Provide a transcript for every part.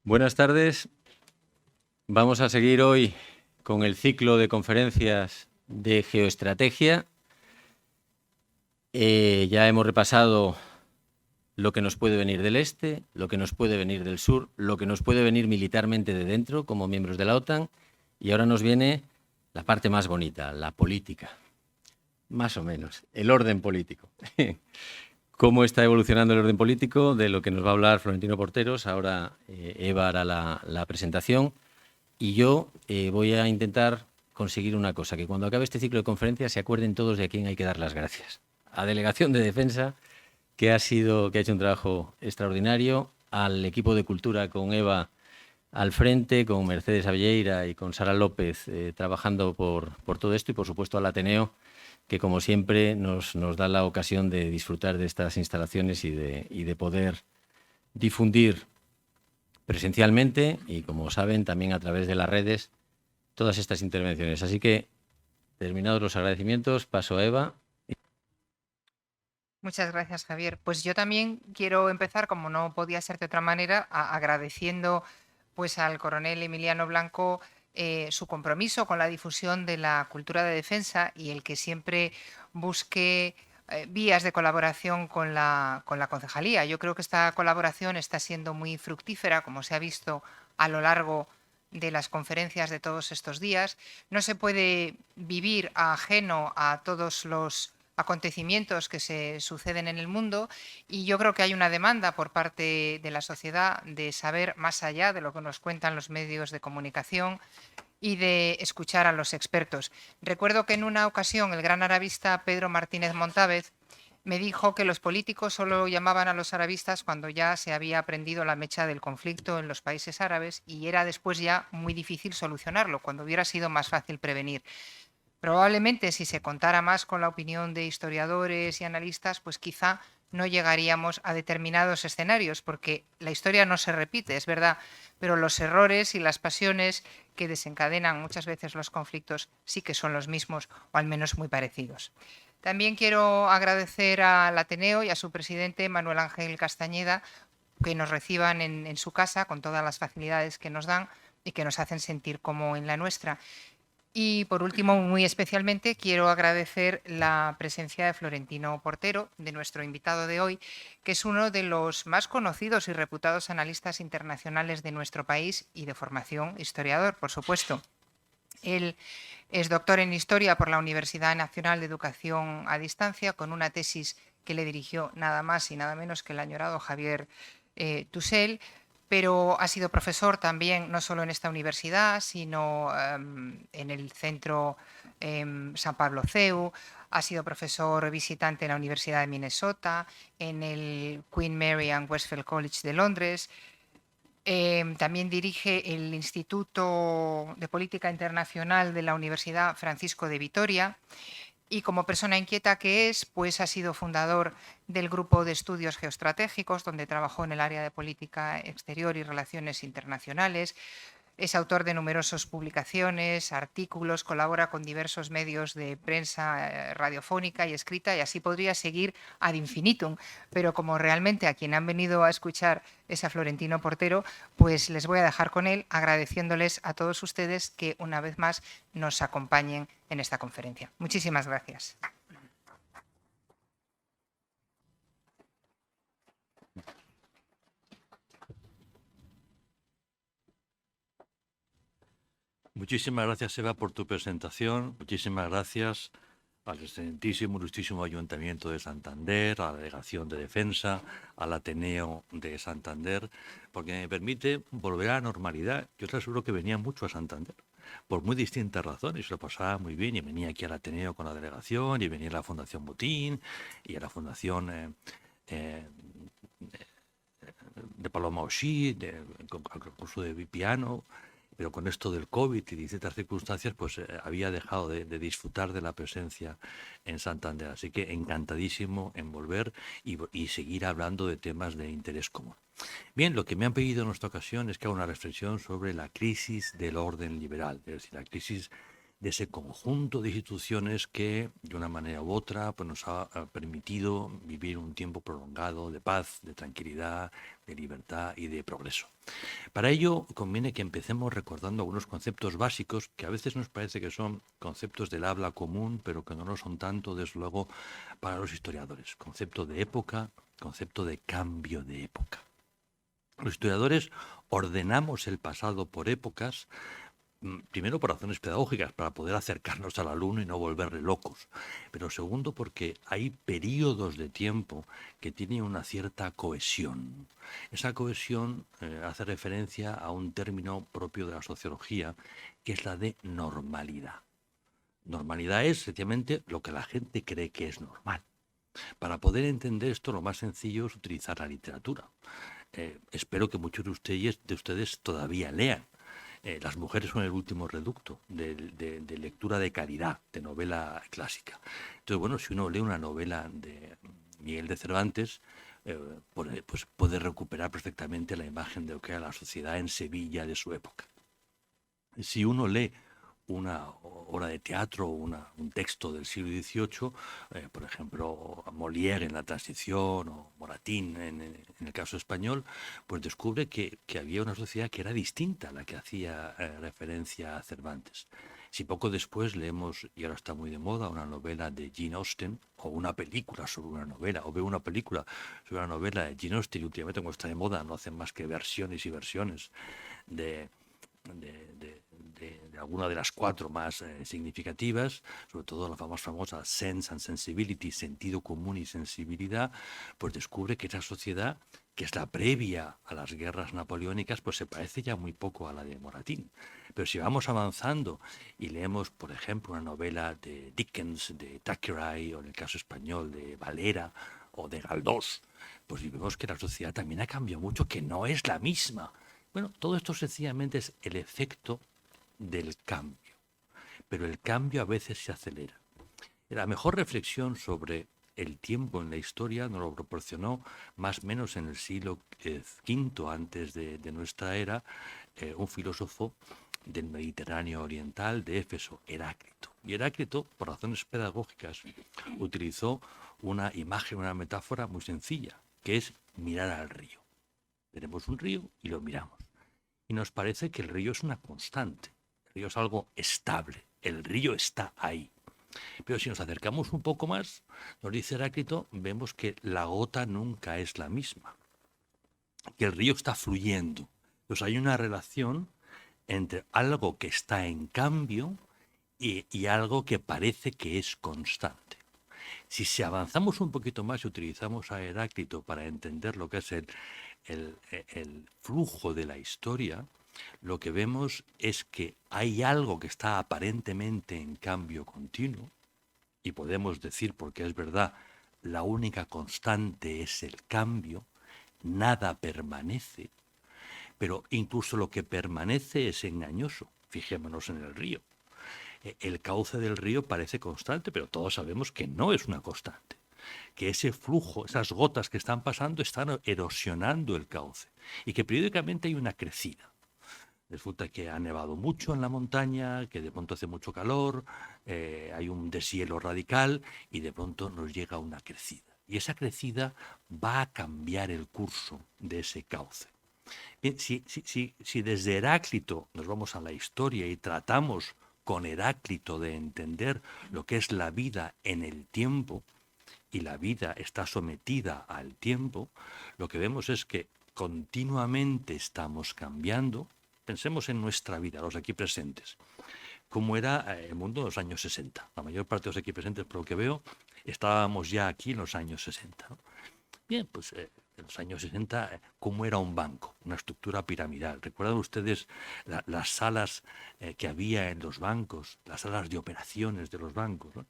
Buenas tardes. Vamos a seguir hoy con el ciclo de conferencias de geoestrategia. Ya hemos repasado lo que nos puede venir del este, lo que nos puede venir del sur, lo que nos puede venir militarmente de dentro como miembros de la OTAN, y ahora nos viene la parte más bonita, la política. Más o menos, el orden político. ¿Cómo está evolucionando el orden político? De lo que nos va a hablar Florentino Porteros. Ahora Eva hará la presentación. Y yo voy a intentar conseguir una cosa, que cuando acabe este ciclo de conferencias se acuerden todos de a quién hay que dar las gracias. A Delegación de Defensa, que ha hecho un trabajo extraordinario, al equipo de Cultura con Eva al frente, con Mercedes Abelleira y con Sara López trabajando por todo esto, y por supuesto al Ateneo, que como siempre nos da la ocasión de disfrutar de estas instalaciones y de poder difundir presencialmente y, como saben, también a través de las redes todas estas intervenciones. Así que, terminados los agradecimientos, paso a Eva. Muchas gracias, Javier. Pues yo también quiero empezar, como no podía ser de otra manera, agradeciendo pues al coronel Emiliano Blanco su compromiso con la difusión de la cultura de defensa y el que siempre busque vías de colaboración con la concejalía. Yo creo que esta colaboración está siendo muy fructífera, como se ha visto a lo largo de las conferencias de todos estos días. No se puede vivir ajeno a todos los acontecimientos que se suceden en el mundo, y yo creo que hay una demanda por parte de la sociedad de saber más allá de lo que nos cuentan los medios de comunicación y de escuchar a los expertos. Recuerdo que en una ocasión el gran arabista Pedro Martínez Montávez me dijo que los políticos solo llamaban a los arabistas cuando ya se había prendido la mecha del conflicto en los países árabes y era después ya muy difícil solucionarlo, cuando hubiera sido más fácil prevenir. Probablemente si se contara más con la opinión de historiadores y analistas, pues quizá no llegaríamos a determinados escenarios, porque la historia no se repite, es verdad, pero los errores y las pasiones que desencadenan muchas veces los conflictos sí que son los mismos, o al menos muy parecidos. También quiero agradecer al Ateneo y a su presidente, Manuel Ángel Castañeda, que nos reciban en su casa con todas las facilidades que nos dan y que nos hacen sentir como en la nuestra. Y por último, muy especialmente, quiero agradecer la presencia de Florentino Portero, de nuestro invitado de hoy, que es uno de los más conocidos y reputados analistas internacionales de nuestro país y de formación historiador, por supuesto. Él es doctor en Historia por la Universidad Nacional de Educación a Distancia, con una tesis que le dirigió nada más y nada menos que el añorado Javier Tusell, pero ha sido profesor también no solo en esta universidad, sino en el Centro San Pablo CEU, ha sido profesor visitante en la Universidad de Minnesota, en el Queen Mary and Westfield College de Londres. También dirige el Instituto de Política Internacional de la Universidad Francisco de Vitoria, y como persona inquieta que es, pues ha sido fundador del Grupo de Estudios Geoestratégicos, donde trabajó en el área de política exterior y relaciones internacionales. Es autor de numerosas publicaciones, artículos, colabora con diversos medios de prensa radiofónica y escrita, y así podría seguir ad infinitum. Pero como realmente a quien han venido a escuchar es a Florentino Portero, pues les voy a dejar con él, agradeciéndoles a todos ustedes que una vez más nos acompañen en esta conferencia. Muchísimas gracias. Muchísimas gracias, Eva, por tu presentación. Muchísimas gracias al excelentísimo, ilustrísimo Ayuntamiento de Santander, a la Delegación de Defensa, al Ateneo de Santander, porque me permite volver a la normalidad. Yo te aseguro que venía mucho a Santander, por muy distintas razones. Lo pasaba muy bien y venía aquí al Ateneo con la delegación, y venía a la Fundación Botín y a la Fundación de Paloma Oshí, al concurso de piano. Pero con esto del COVID y distintas circunstancias, pues había dejado de disfrutar de la presencia en Santander. Así que encantadísimo en volver y seguir hablando de temas de interés común. Bien, lo que me han pedido en esta ocasión es que haga una reflexión sobre la crisis del orden liberal, es decir, la crisis de ese conjunto de instituciones que, de una manera u otra, pues nos ha permitido vivir un tiempo prolongado de paz, de tranquilidad, de libertad y de progreso. Para ello, conviene que empecemos recordando algunos conceptos básicos que a veces nos parece que son conceptos del habla común, pero que no lo son tanto, desde luego, para los historiadores. Concepto de época, concepto de cambio de época. Los historiadores ordenamos el pasado por épocas, primero por razones pedagógicas, para poder acercarnos al alumno y no volverle locos, pero segundo porque hay periodos de tiempo que tienen una cierta cohesión. Esa cohesión hace referencia a un término propio de la sociología, que es la de normalidad. Normalidad es sencillamente lo que la gente cree que es normal. Para poder entender esto, lo más sencillo es utilizar la literatura. Espero que muchos de ustedes todavía lean. Las mujeres son el último reducto de lectura de calidad, de novela clásica. Entonces, bueno, si uno lee una novela de Miguel de Cervantes, pues puede recuperar perfectamente la imagen de lo que era la sociedad en Sevilla de su época. Si uno lee una obra de teatro o un texto del siglo XVIII, por ejemplo, Molière en La Transición o Moratín en el caso español, pues descubre que había una sociedad que era distinta a la que hacía referencia a Cervantes. Si poco después leemos, y ahora está muy de moda, una novela de Jane Austen, o una película sobre una novela, o veo una película sobre una novela de Jane Austen, y últimamente como está de moda no hacen más que versiones y versiones de alguna de las 4 más significativas, sobre todo la más famosa Sense and Sensibility, sentido común y sensibilidad, pues descubre que esa sociedad, que es la previa a las guerras napoleónicas, pues se parece ya muy poco a la de Moratín. Pero si vamos avanzando y leemos, por ejemplo, una novela de Dickens, de Thackeray, o en el caso español de Valera o de Galdós, pues vemos que la sociedad también ha cambiado mucho, que no es la misma. Bueno, todo esto sencillamente es el efecto del cambio, pero el cambio a veces se acelera. La mejor reflexión sobre el tiempo en la historia nos lo proporcionó más o menos en el siglo V antes de nuestra era, un filósofo del Mediterráneo oriental, de Éfeso, Heráclito. Y Heráclito, por razones pedagógicas, utilizó una imagen, una metáfora muy sencilla, que es mirar al río. Tenemos un río y lo miramos. Y nos parece que el río es una constante, el río es algo estable, el río está ahí. Pero si nos acercamos un poco más, nos dice Heráclito, vemos que la gota nunca es la misma, que el río está fluyendo. Entonces hay una relación entre algo que está en cambio y algo que parece que es constante. Si avanzamos un poquito más y utilizamos a Heráclito para entender lo que es el flujo de la historia, lo que vemos es que hay algo que está aparentemente en cambio continuo, y podemos decir, porque es verdad, la única constante es el cambio, nada permanece, pero incluso lo que permanece es engañoso. Fijémonos en el río. El cauce del río parece constante, pero todos sabemos que no es una constante, que ese flujo, esas gotas que están pasando están erosionando el cauce y que periódicamente hay una crecida. Resulta que ha nevado mucho en la montaña, que de pronto hace mucho calor, hay un deshielo radical y de pronto nos llega una crecida. Y esa crecida va a cambiar el curso de ese cauce. Bien, si desde Heráclito nos vamos a la historia y tratamos con Heráclito de entender lo que es la vida en el tiempo, y la vida está sometida al tiempo, lo que vemos es que continuamente estamos cambiando. Pensemos en nuestra vida, los aquí presentes. ¿Cómo era el mundo en los años 60? La mayor parte de los aquí presentes, por lo que veo, estábamos ya aquí en los años 60, ¿no? Bien, pues en los años 60, ¿cómo era un banco? Una estructura piramidal. ¿Recuerdan ustedes las salas que había en los bancos, las salas de operaciones de los bancos, ¿no?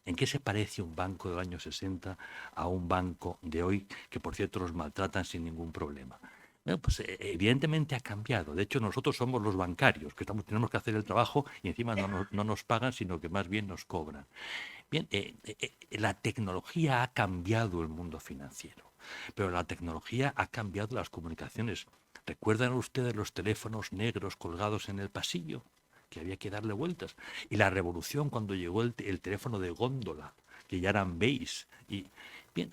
¿En qué se parece un banco del año 60 a un banco de hoy, que por cierto los maltratan sin ningún problema? Bueno, pues evidentemente ha cambiado. De hecho, nosotros somos los bancarios, que tenemos que hacer el trabajo y encima no nos pagan, sino que más bien nos cobran. Bien, la tecnología ha cambiado el mundo financiero, pero la tecnología ha cambiado las comunicaciones. ¿Recuerdan ustedes los teléfonos negros colgados en el pasillo? que había que darle vueltas. Y la revolución cuando llegó el teléfono de góndola, que ya eran base. Y bien,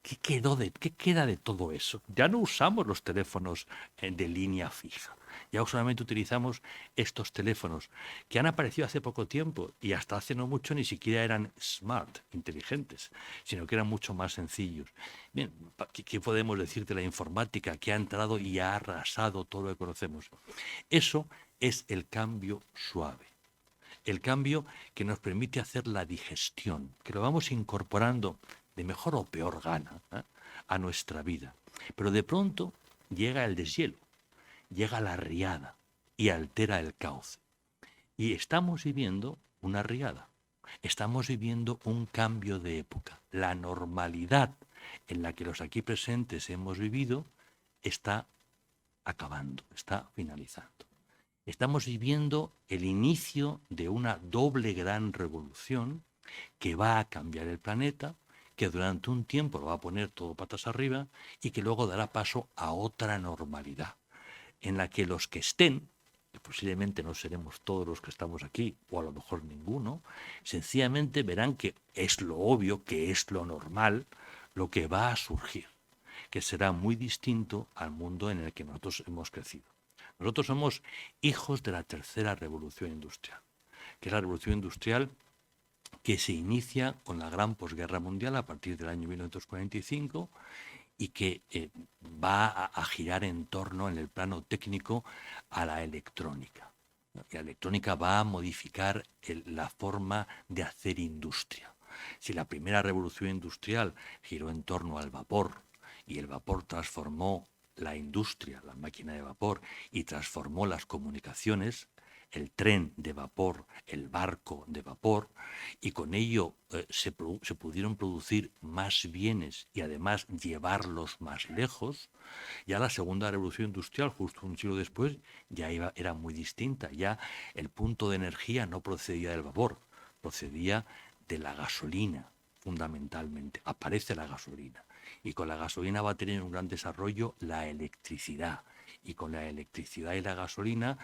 ¿qué queda de todo eso? Ya no usamos los teléfonos de línea fija. Ya solamente utilizamos estos teléfonos que han aparecido hace poco tiempo y hasta hace no mucho ni siquiera eran smart, inteligentes, sino que eran mucho más sencillos. Bien, ¿qué podemos decir de la informática que ha entrado y ha arrasado todo lo que conocemos? Eso es el cambio suave. El cambio que nos permite hacer la digestión, que lo vamos incorporando de mejor o peor gana, a nuestra vida. Pero de pronto llega el deshielo, llega la riada y altera el cauce. Y estamos viviendo una riada, estamos viviendo un cambio de época. La normalidad en la que los aquí presentes hemos vivido está acabando, está finalizando. Estamos viviendo el inicio de una doble gran revolución que va a cambiar el planeta, que durante un tiempo lo va a poner todo patas arriba y que luego dará paso a otra normalidad, en la que los que estén, que posiblemente no seremos todos los que estamos aquí, o a lo mejor ninguno, sencillamente verán que es lo obvio, que es lo normal, lo que va a surgir, que será muy distinto al mundo en el que nosotros hemos crecido. Nosotros somos hijos de la tercera revolución industrial, que es la revolución industrial que se inicia con la gran posguerra mundial a partir del año 1945 y que va a girar en torno, en el plano técnico, a la electrónica. Y la electrónica va a modificar la forma de hacer industria. Si la primera revolución industrial giró en torno al vapor y el vapor transformó la industria, la máquina de vapor, y transformó las comunicaciones, el tren de vapor, el barco de vapor, y con ello se pudieron producir más bienes y además llevarlos más lejos. Ya la segunda revolución industrial, justo un siglo después, ya era muy distinta. Ya el punto de energía no procedía del vapor, procedía de la gasolina, fundamentalmente. Aparece la gasolina. Y con la gasolina va a tener un gran desarrollo la electricidad. Y con la electricidad y la gasolina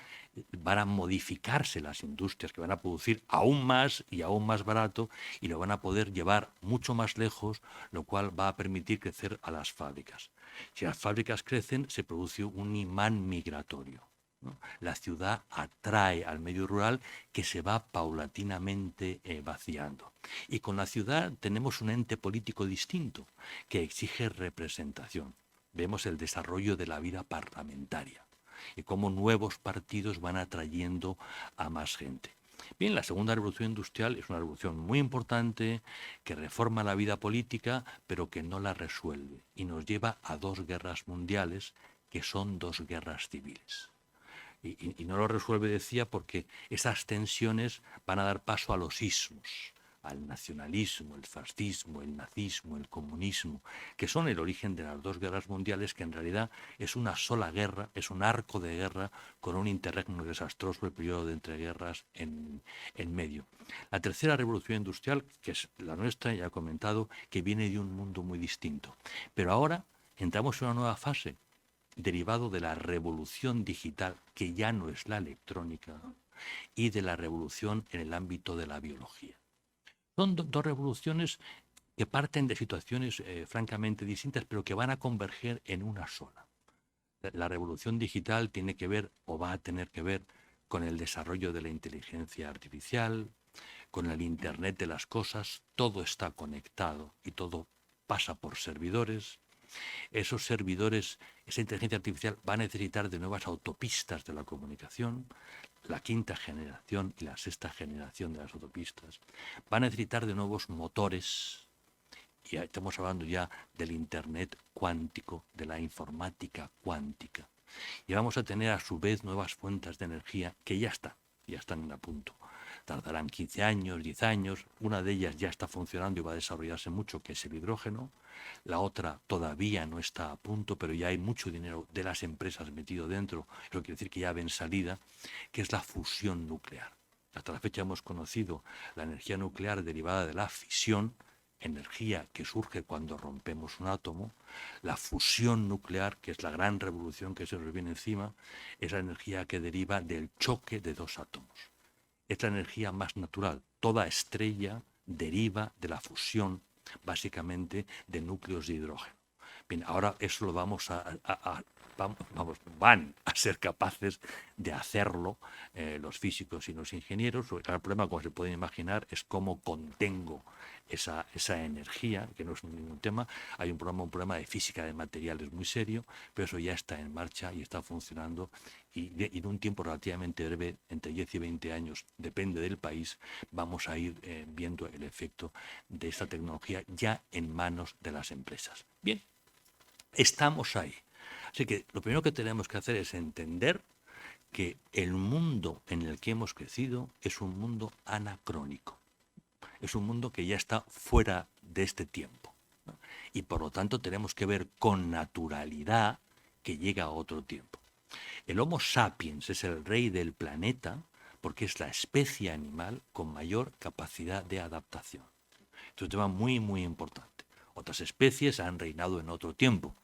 van a modificarse las industrias que van a producir aún más y aún más barato y lo van a poder llevar mucho más lejos, lo cual va a permitir crecer a las fábricas. Si las fábricas crecen, se produce un imán migratorio, ¿no? La ciudad atrae al medio rural que se va paulatinamente vaciando. Y con la ciudad tenemos un ente político distinto que exige representación. Vemos el desarrollo de la vida parlamentaria y cómo nuevos partidos van atrayendo a más gente. Bien, la segunda revolución industrial es una revolución muy importante que reforma la vida política, pero que no la resuelve y nos lleva a dos guerras mundiales que son dos guerras civiles. Y no lo resuelve, decía, porque esas tensiones van a dar paso a los ismos, al nacionalismo, el fascismo, el nazismo, el comunismo, que son el origen de las dos guerras mundiales, que en realidad es una sola guerra, es un arco de guerra con un interregno desastroso, el periodo de entreguerras en medio. La tercera revolución industrial, que es la nuestra, ya he comentado, que viene de un mundo muy distinto. Pero ahora entramos en una nueva fase, derivado de la revolución digital, que ya no es la electrónica, y de la revolución en el ámbito de la biología. Son dos revoluciones que parten de situaciones francamente distintas, pero que van a converger en una sola. La revolución digital tiene que ver, o va a tener que ver, con el desarrollo de la inteligencia artificial, con el Internet de las cosas. Todo está conectado y todo pasa por servidores. Esos servidores, esa inteligencia artificial va a necesitar de nuevas autopistas de la comunicación, la quinta generación y la sexta generación de las autopistas. Va a necesitar de nuevos motores, y estamos hablando ya del Internet cuántico, de la informática cuántica. Y vamos a tener a su vez nuevas fuentes de energía que ya están a punto. Tardarán 15 años, 10 años, una de ellas ya está funcionando y va a desarrollarse mucho, que es el hidrógeno. La otra todavía no está a punto, pero ya hay mucho dinero de las empresas metido dentro, eso quiere decir que ya ven salida, que es la fusión nuclear. Hasta la fecha hemos conocido la energía nuclear derivada de la fisión, energía que surge cuando rompemos un átomo. La fusión nuclear, que es la gran revolución que se nos viene encima, es la energía que deriva del choque de dos átomos. es la energía más natural. Toda estrella deriva de la fusión, básicamente, de núcleos de hidrógeno. Bien, ahora eso lo van a ser capaces de hacerlo los físicos y los ingenieros. El problema, como se pueden imaginar, es cómo contengo esa energía, que no es ningún tema. Hay un problema de física de materiales muy serio, pero eso ya está en marcha y está funcionando. Y en un tiempo relativamente breve, entre 10 y 20 años, depende del país, vamos a ir viendo el efecto de esta tecnología ya en manos de las empresas. Bien, estamos ahí. Así que lo primero que tenemos que hacer es entender que el mundo en el que hemos crecido es un mundo anacrónico. Es un mundo que ya está fuera de este tiempo, ¿no? Y por lo tanto tenemos que ver con naturalidad que llega a otro tiempo. El Homo sapiens es el rey del planeta porque es la especie animal con mayor capacidad de adaptación. Esto es un tema muy, muy importante. Otras especies han reinado en otro tiempo,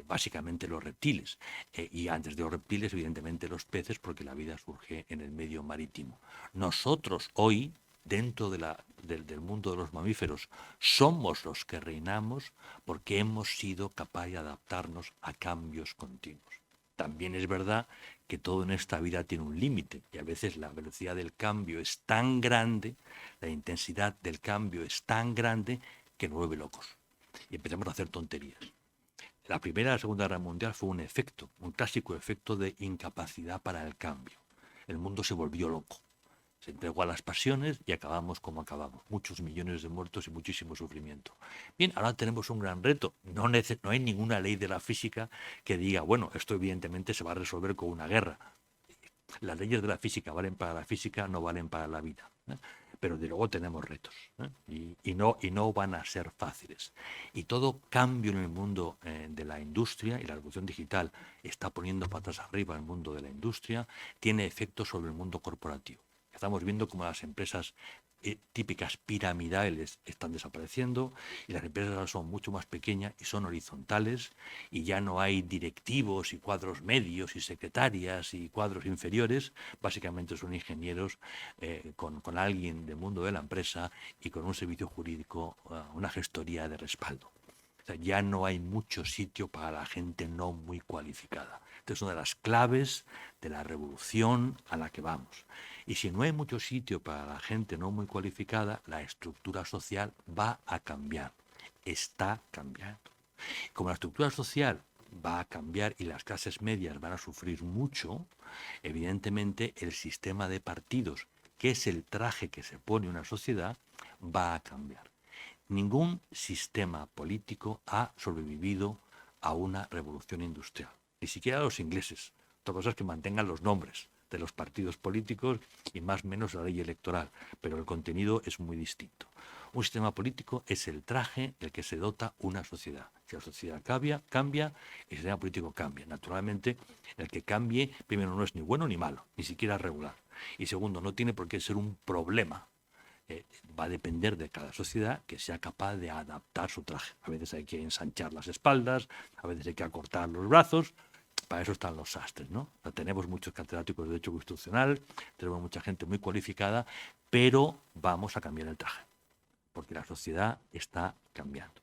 básicamente los reptiles, y antes de los reptiles, evidentemente, los peces, porque la vida surge en el medio marítimo. Nosotros hoy, dentro del mundo de los mamíferos, somos los que reinamos porque hemos sido capaces de adaptarnos a cambios continuos. También es verdad que todo en esta vida tiene un límite y a veces la velocidad del cambio es tan grande, la intensidad del cambio es tan grande que nos vuelve locos y empezamos a hacer tonterías. La Primera y la Segunda Guerra Mundial fue un clásico efecto de incapacidad para el cambio. El mundo se volvió loco, se entregó a las pasiones y acabamos como acabamos. Muchos millones de muertos y muchísimo sufrimiento. Bien, ahora tenemos un gran reto. No hay ninguna ley de la física que diga, bueno, esto evidentemente se va a resolver con una guerra. Las leyes de la física valen para la física, no valen para la vida, ¿eh? Pero de luego tenemos retos, ¿eh? Y no van a ser fáciles. Y todo cambio en el mundo de la industria, y la revolución digital está poniendo patas arriba el mundo de la industria, tiene efectos sobre el mundo corporativo. Estamos viendo cómo las empresas típicas piramidales están desapareciendo y las empresas ahora son mucho más pequeñas y son horizontales y ya no hay directivos y cuadros medios y secretarias y cuadros inferiores, básicamente son ingenieros con alguien del mundo de la empresa y con un servicio jurídico, una gestoría de respaldo. O sea, ya no hay mucho sitio para la gente no muy cualificada. Esta es una de las claves de la revolución a la que vamos. Y si no hay mucho sitio para la gente no muy cualificada, la estructura social va a cambiar. Está cambiando. Como la estructura social va a cambiar y las clases medias van a sufrir mucho, evidentemente el sistema de partidos, que es el traje que se pone una sociedad, va a cambiar. Ningún sistema político ha sobrevivido a una revolución industrial, ni siquiera los ingleses. Otra cosa es que mantengan los nombres de los partidos políticos y más o menos la ley electoral, pero el contenido es muy distinto. Un sistema político es el traje del que se dota una sociedad. Si la sociedad cambia, el sistema político cambia. Naturalmente, el que cambie, primero, no es ni bueno ni malo, ni siquiera regular. Y segundo, no tiene por qué ser un problema. Va a depender de cada sociedad que sea capaz de adaptar su traje. A veces hay que ensanchar las espaldas, a veces hay que acortar los brazos. Para eso están los sastres, ¿no? O sea, tenemos muchos catedráticos de Derecho Constitucional, tenemos mucha gente muy cualificada, pero vamos a cambiar el traje, porque la sociedad está cambiando.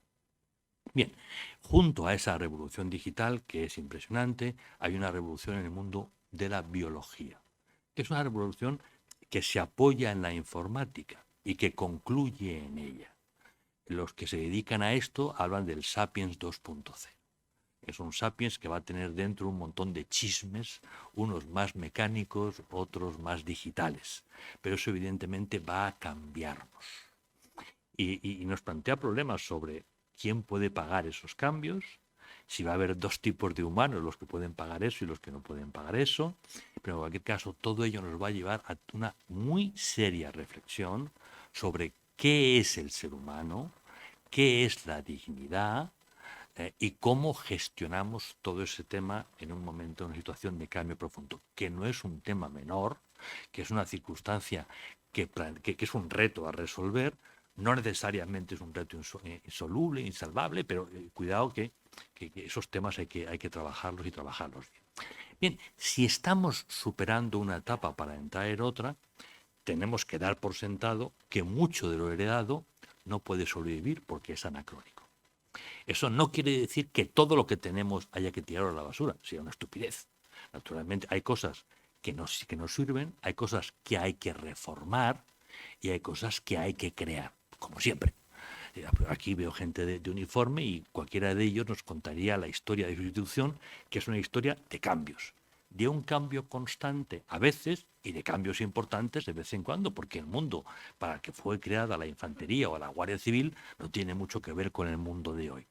Bien, junto a esa revolución digital, que es impresionante, hay una revolución en el mundo de la biología, que es una revolución que se apoya en la informática y que concluye en ella. Los que se dedican a esto hablan del Sapiens 2.0. Es un Sapiens que va a tener dentro un montón de chismes, unos más mecánicos, otros más digitales. Pero eso evidentemente va a cambiarnos. Y nos plantea problemas sobre quién puede pagar esos cambios, si va a haber dos tipos de humanos, los que pueden pagar eso y los que no pueden pagar eso. Pero en cualquier caso, todo ello nos va a llevar a una muy seria reflexión sobre qué es el ser humano, qué es la dignidad, y cómo gestionamos todo ese tema en un momento, en una situación de cambio profundo, que no es un tema menor, que es una circunstancia que es un reto a resolver, no necesariamente es un reto insoluble, insalvable, pero cuidado que esos temas hay que trabajarlos y trabajarlos bien. Bien, si estamos superando una etapa para entrar en otra, tenemos que dar por sentado que mucho de lo heredado no puede sobrevivir porque es anacrónico. Eso no quiere decir que todo lo que tenemos haya que tirarlo a la basura, sería una estupidez. Naturalmente hay cosas que nos sirven, hay cosas que hay que reformar y hay cosas que hay que crear, como siempre. Aquí veo gente de uniforme y cualquiera de ellos nos contaría la historia de su institución, que es una historia de cambios, de un cambio constante a veces y de cambios importantes de vez en cuando, porque el mundo para el que fue creada la infantería o la Guardia Civil no tiene mucho que ver con el mundo de hoy.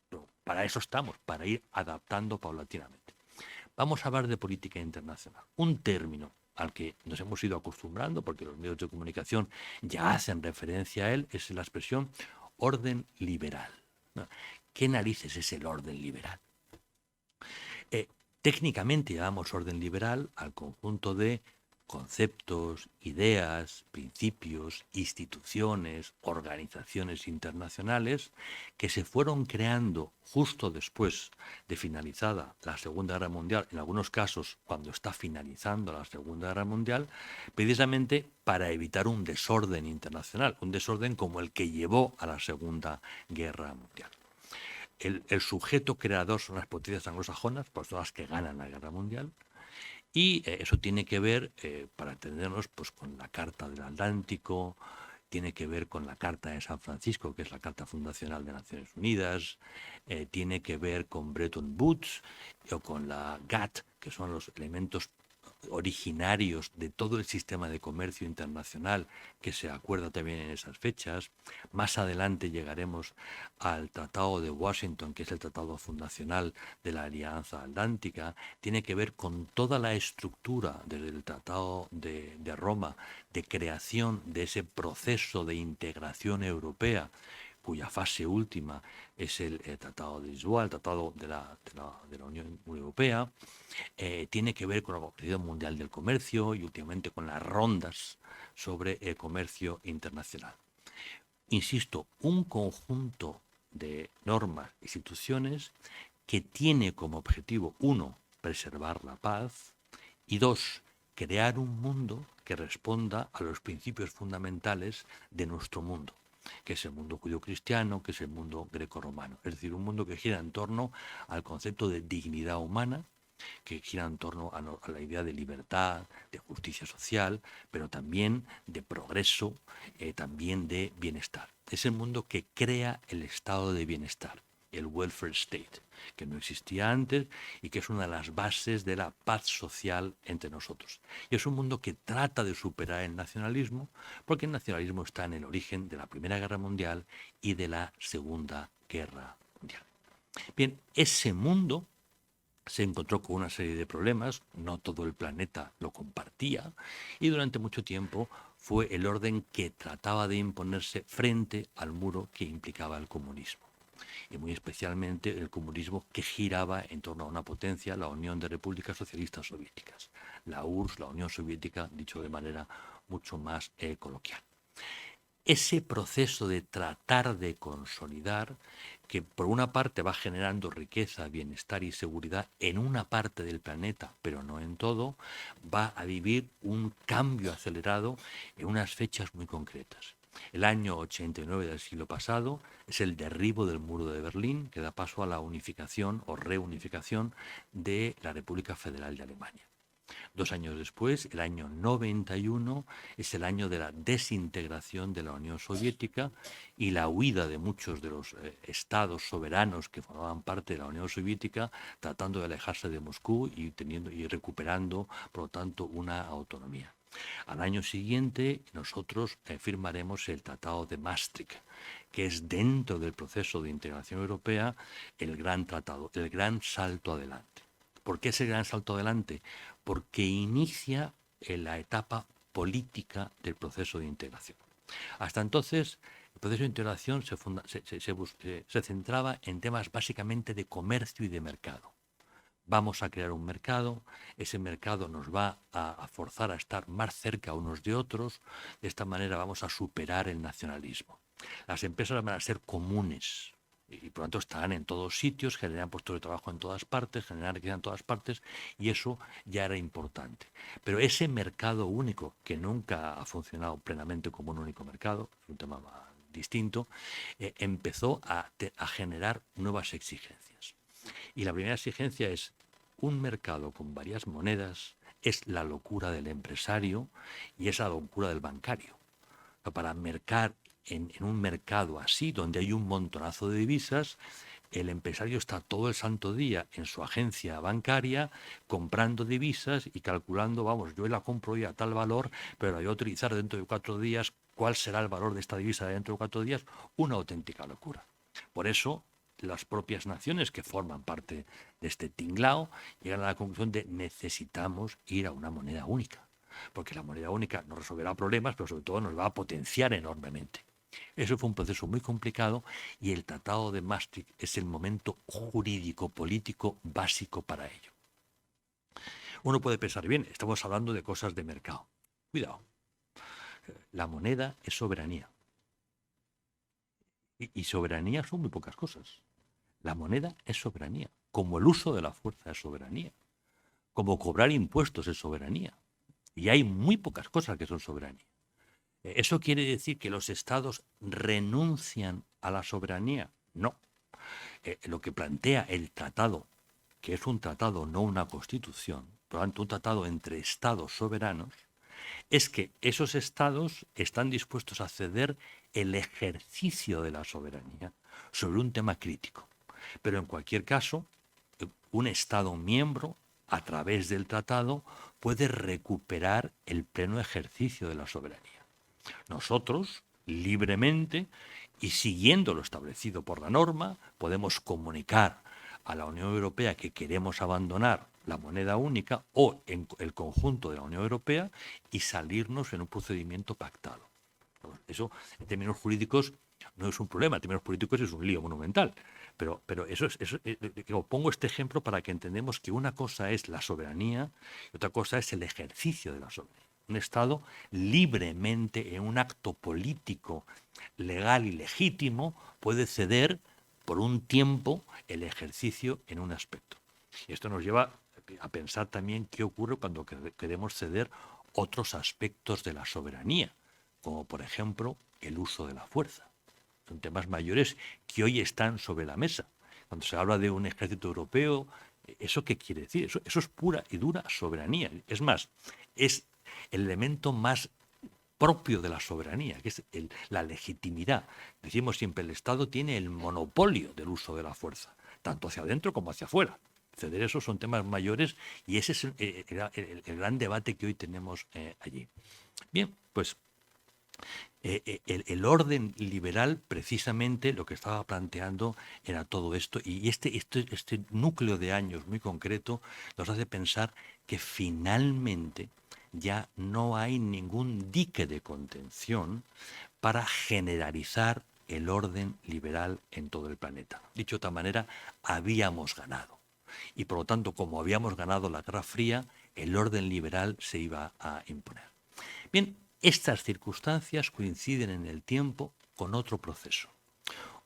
Pero para eso estamos, para ir adaptando paulatinamente. Vamos a hablar de política internacional, un término al que nos hemos ido acostumbrando porque los medios de comunicación ya hacen referencia a él, es la expresión orden liberal. ¿Qué narices es el orden liberal? Técnicamente llamamos orden liberal al conjunto de conceptos, ideas, principios, instituciones, organizaciones internacionales que se fueron creando justo después de finalizada la Segunda Guerra Mundial, en algunos casos cuando está finalizando la Segunda Guerra Mundial, precisamente para evitar un desorden internacional, un desorden como el que llevó a la Segunda Guerra Mundial. El sujeto creador son las potencias anglosajonas, pues son las que ganan la guerra mundial, y eso tiene que ver, para entendernos, pues con la Carta del Atlántico, tiene que ver con la Carta de San Francisco, que es la Carta Fundacional de Naciones Unidas, tiene que ver con Bretton Woods o con la GATT, que son los elementos originarios de todo el sistema de comercio internacional que se acuerda también en esas fechas. Más adelante llegaremos al Tratado de Washington, que es el tratado fundacional de la Alianza Atlántica. Tiene que ver con toda la estructura desde el Tratado de Roma de creación de ese proceso de integración europea, cuya fase última es el Tratado de Lisboa, el Tratado de la Unión Europea. Tiene que ver con la Organización Mundial del Comercio y últimamente con las rondas sobre el comercio internacional. Insisto, un conjunto de normas e instituciones que tiene como objetivo, uno, preservar la paz y dos, crear un mundo que responda a los principios fundamentales de nuestro mundo, que es el mundo judío-cristiano, que es el mundo greco-romano. Es decir, un mundo que gira en torno al concepto de dignidad humana, que gira en torno a la idea de libertad, de justicia social, pero también de progreso, también de bienestar. Es el mundo que crea el estado de bienestar, el welfare state, que no existía antes y que es una de las bases de la paz social entre nosotros. Y es un mundo que trata de superar el nacionalismo, porque el nacionalismo está en el origen de la Primera Guerra Mundial y de la Segunda Guerra Mundial. Bien, ese mundo se encontró con una serie de problemas, no todo el planeta lo compartía, y durante mucho tiempo fue el orden que trataba de imponerse frente al muro que implicaba el comunismo, y muy especialmente el comunismo que giraba en torno a una potencia, la Unión de Repúblicas Socialistas Soviéticas, la URSS, la Unión Soviética, dicho de manera mucho más coloquial. Ese proceso de tratar de consolidar, que por una parte va generando riqueza, bienestar y seguridad en una parte del planeta, pero no en todo, va a vivir un cambio acelerado en unas fechas muy concretas. El año 89 del siglo pasado es el derribo del muro de Berlín, que da paso a la unificación o reunificación de la República Federal de Alemania. 2 años después, el año 91, es el año de la desintegración de la Unión Soviética y la huida de muchos de los estados soberanos que formaban parte de la Unión Soviética, tratando de alejarse de Moscú y recuperando, por lo tanto, una autonomía. Al año siguiente, nosotros firmaremos el Tratado de Maastricht, que es dentro del proceso de integración europea el gran tratado, el gran salto adelante. ¿Por qué ese gran salto adelante? Porque inicia la etapa política del proceso de integración. Hasta entonces, el proceso de integración se centraba en temas básicamente de comercio y de mercado. Vamos a crear un mercado, ese mercado nos va a forzar a estar más cerca unos de otros, de esta manera vamos a superar el nacionalismo. Las empresas van a ser comunes, Y por lo tanto están en todos sitios, generan puestos de trabajo en todas partes, generan riqueza en todas partes, y eso ya era importante. Pero ese mercado único, que nunca ha funcionado plenamente como un único mercado, es un tema distinto, empezó a generar nuevas exigencias. Y la primera exigencia es: un mercado con varias monedas es la locura del empresario y es la locura del bancario. Para mercar en un mercado así, donde hay un montonazo de divisas, el empresario está todo el santo día en su agencia bancaria comprando divisas y calculando, vamos, yo la compro hoy a tal valor, pero la voy a utilizar dentro de 4 días. ¿Cuál será el valor de esta divisa dentro de 4 días? Una auténtica locura. Por eso, las propias naciones que forman parte de este tinglao llegan a la conclusión de: necesitamos ir a una moneda única, porque la moneda única nos resolverá problemas, pero sobre todo nos va a potenciar enormemente. Eso fue un proceso muy complicado, y el Tratado de Maastricht es el momento jurídico-político básico para ello. Uno puede pensar: bien, estamos hablando de cosas de mercado. Cuidado, la moneda es soberanía. Y soberanía son muy pocas cosas. La moneda es soberanía, como el uso de la fuerza es soberanía, como cobrar impuestos es soberanía. Y hay muy pocas cosas que son soberanía. ¿Eso quiere decir que los estados renuncian a la soberanía? No. Lo que plantea el tratado, que es un tratado, no una constitución, por lo tanto un tratado entre estados soberanos, es que esos estados están dispuestos a ceder el ejercicio de la soberanía sobre un tema crítico. Pero en cualquier caso, un estado miembro, a través del tratado, puede recuperar el pleno ejercicio de la soberanía. Nosotros, libremente y siguiendo lo establecido por la norma, podemos comunicar a la Unión Europea que queremos abandonar la moneda única o en el conjunto de la Unión Europea y salirnos en un procedimiento pactado. Eso, en términos jurídicos, no es un problema, en términos políticos es un lío monumental. Pero pongo este ejemplo para que entendamos que una cosa es la soberanía y otra cosa es el ejercicio de la soberanía. Un Estado libremente, en un acto político, legal y legítimo, puede ceder por un tiempo el ejercicio en un aspecto. Y esto nos lleva a pensar también qué ocurre cuando queremos ceder otros aspectos de la soberanía, como por ejemplo el uso de la fuerza. Son temas mayores que hoy están sobre la mesa. Cuando se habla de un ejército europeo, ¿eso qué quiere decir? Eso es pura y dura soberanía. Es más, es el elemento más propio de la soberanía, que es la legitimidad. Decimos siempre: el Estado tiene el monopolio del uso de la fuerza, tanto hacia adentro como hacia afuera. Ceder eso son temas mayores, y ese es el gran debate que hoy tenemos allí. Bien, pues el orden liberal, precisamente lo que estaba planteando era todo esto, y este núcleo de años muy concreto nos hace pensar que finalmente ya no hay ningún dique de contención para generalizar el orden liberal en todo el planeta. Dicho de otra manera, habíamos ganado. Y por lo tanto, como habíamos ganado la Guerra Fría, el orden liberal se iba a imponer. Bien, estas circunstancias coinciden en el tiempo con otro proceso.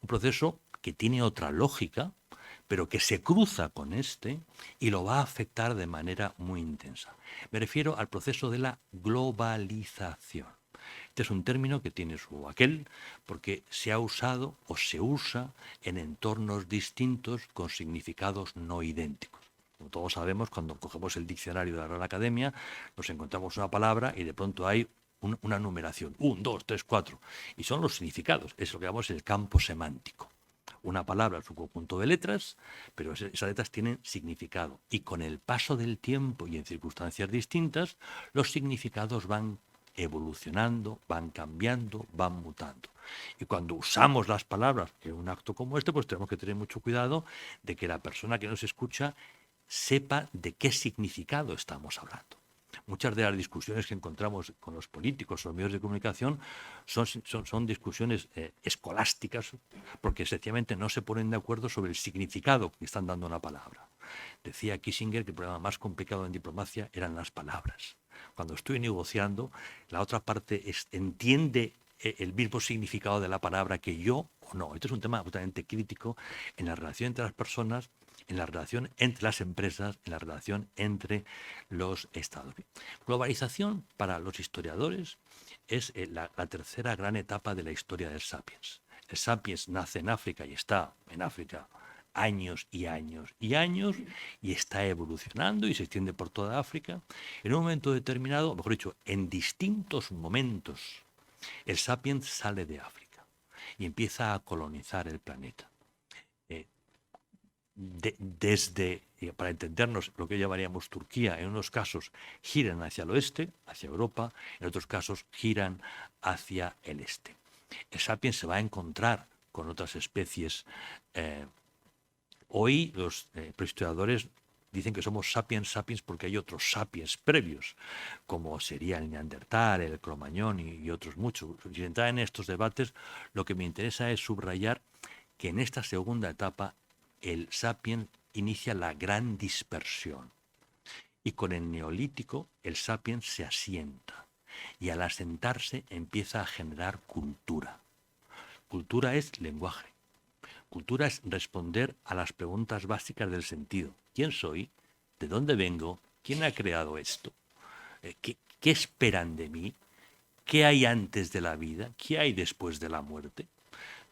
Un proceso que tiene otra lógica, pero que se cruza con este y lo va a afectar de manera muy intensa. Me refiero al proceso de la globalización. Este es un término que tiene su aquel, porque se ha usado o se usa en entornos distintos con significados no idénticos. Como todos sabemos, cuando cogemos el diccionario de la Real Academia, nos encontramos una palabra y de pronto hay una numeración, 1, 2, 3, 4, y son los significados, es lo que llamamos el campo semántico. Una palabra es un conjunto de letras, pero esas letras tienen significado, y con el paso del tiempo y en circunstancias distintas, los significados van evolucionando, van cambiando, van mutando. Y cuando usamos las palabras en un acto como este, pues tenemos que tener mucho cuidado de que la persona que nos escucha sepa de qué significado estamos hablando. Muchas de las discusiones que encontramos con los políticos o los medios de comunicación son discusiones escolásticas, porque sencillamente no se ponen de acuerdo sobre el significado que están dando a una palabra. Decía Kissinger que el problema más complicado en diplomacia eran las palabras. Cuando estoy negociando, la otra parte entiende el mismo significado de la palabra que yo o no. Esto es un tema absolutamente crítico en la relación entre las personas, en la relación entre las empresas, en la relación entre los estados. Globalización, para los historiadores, es la tercera gran etapa de la historia del Sapiens. El Sapiens nace en África y está en África años y años y años, y está evolucionando y se extiende por toda África. En un momento determinado, mejor dicho, en distintos momentos, el Sapiens sale de África y empieza a colonizar el planeta. Para entendernos, lo que llamaríamos Turquía, en unos casos giran hacia el oeste, hacia Europa, en otros casos giran hacia el este. El Sapiens se va a encontrar con otras especies. Hoy los prehistoriadores dicen que somos sapiens sapiens porque hay otros sapiens previos, como sería el neandertal, el cromañón y otros muchos. Sin entrar en estos debates, lo que me interesa es subrayar que en esta segunda etapa el sapiens inicia la gran dispersión. Y con el neolítico el sapiens se asienta. Y al asentarse empieza a generar cultura. Cultura es lenguaje. Cultura es responder a las preguntas básicas del sentido. ¿Quién soy? ¿De dónde vengo? ¿Quién ha creado esto? ¿Qué esperan de mí? ¿Qué hay antes de la vida? ¿Qué hay después de la muerte?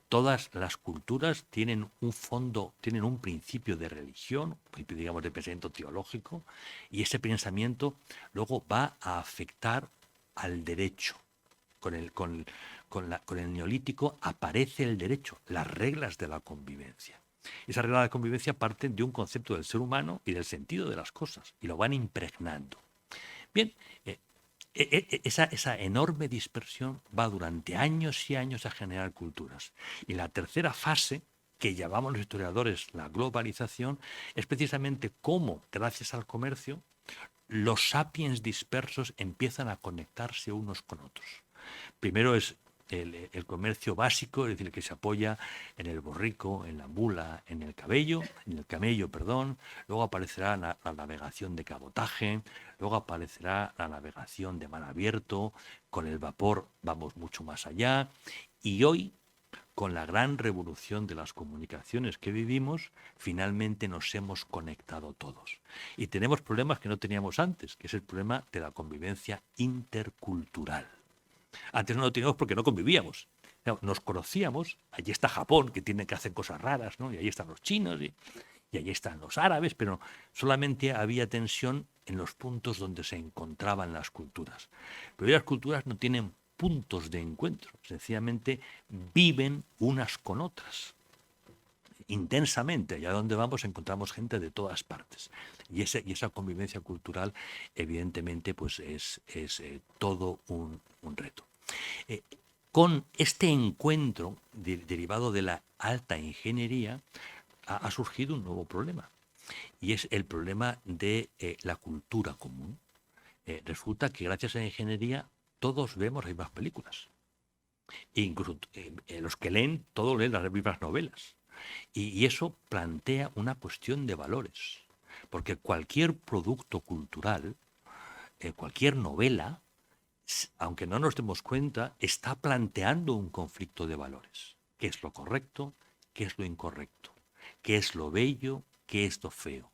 Todas las culturas tienen un fondo, tienen un principio de religión, un principio, digamos, de pensamiento teológico, y ese pensamiento luego va a afectar al derecho. Con el neolítico aparece el derecho, las reglas de la convivencia. Esas reglas de la convivencia parten de un concepto del ser humano y del sentido de las cosas, y lo van impregnando. Bien, esa enorme dispersión va durante años y años a generar culturas. Y la tercera fase, que llamamos los historiadores la globalización, es precisamente cómo, gracias al comercio, los sapiens dispersos empiezan a conectarse unos con otros. Primero es el comercio básico, es decir, el que se apoya en el borrico, en la mula, en el camello, luego aparecerá la navegación de cabotaje, luego aparecerá la navegación de mar abierto, con el vapor vamos mucho más allá, y hoy, con la gran revolución de las comunicaciones que vivimos, finalmente nos hemos conectado todos. Y tenemos problemas que no teníamos antes, que es el problema de la convivencia intercultural. Antes no lo teníamos porque no convivíamos. Nos conocíamos, allí está Japón, que tiene que hacer cosas raras, ¿no? Y ahí están los chinos y allí están los árabes, pero solamente había tensión en los puntos donde se encontraban las culturas. Pero hoy las culturas no tienen puntos de encuentro, sencillamente viven unas con otras. Intensamente, allá donde vamos encontramos gente de todas partes. Y esa convivencia cultural, evidentemente, pues es todo un reto. Con este encuentro derivado de la alta ingeniería ha surgido un nuevo problema, y es el problema de la cultura común. Resulta que gracias a la ingeniería todos vemos las mismas películas. E incluso los que leen, todos leen las mismas novelas. Y eso plantea una cuestión de valores, porque cualquier producto cultural, cualquier novela, aunque no nos demos cuenta, está planteando un conflicto de valores. ¿Qué es lo correcto? ¿Qué es lo incorrecto? ¿Qué es lo bello? ¿Qué es lo feo?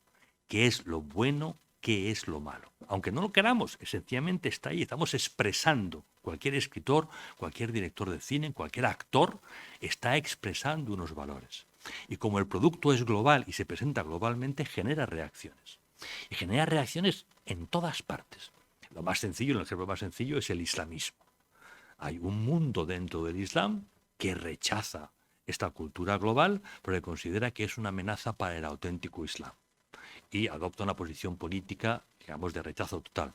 ¿Qué es lo bueno? ¿Qué es lo malo? Aunque no lo queramos, sencillamente está ahí, estamos expresando. Cualquier escritor, cualquier director de cine, cualquier actor está expresando unos valores. Y como el producto es global y se presenta globalmente, genera reacciones. Y genera reacciones en todas partes. Lo más sencillo, el ejemplo más sencillo es el islamismo. Hay un mundo dentro del Islam que rechaza esta cultura global porque considera que es una amenaza para el auténtico Islam y adopta una posición política, digamos, de rechazo total.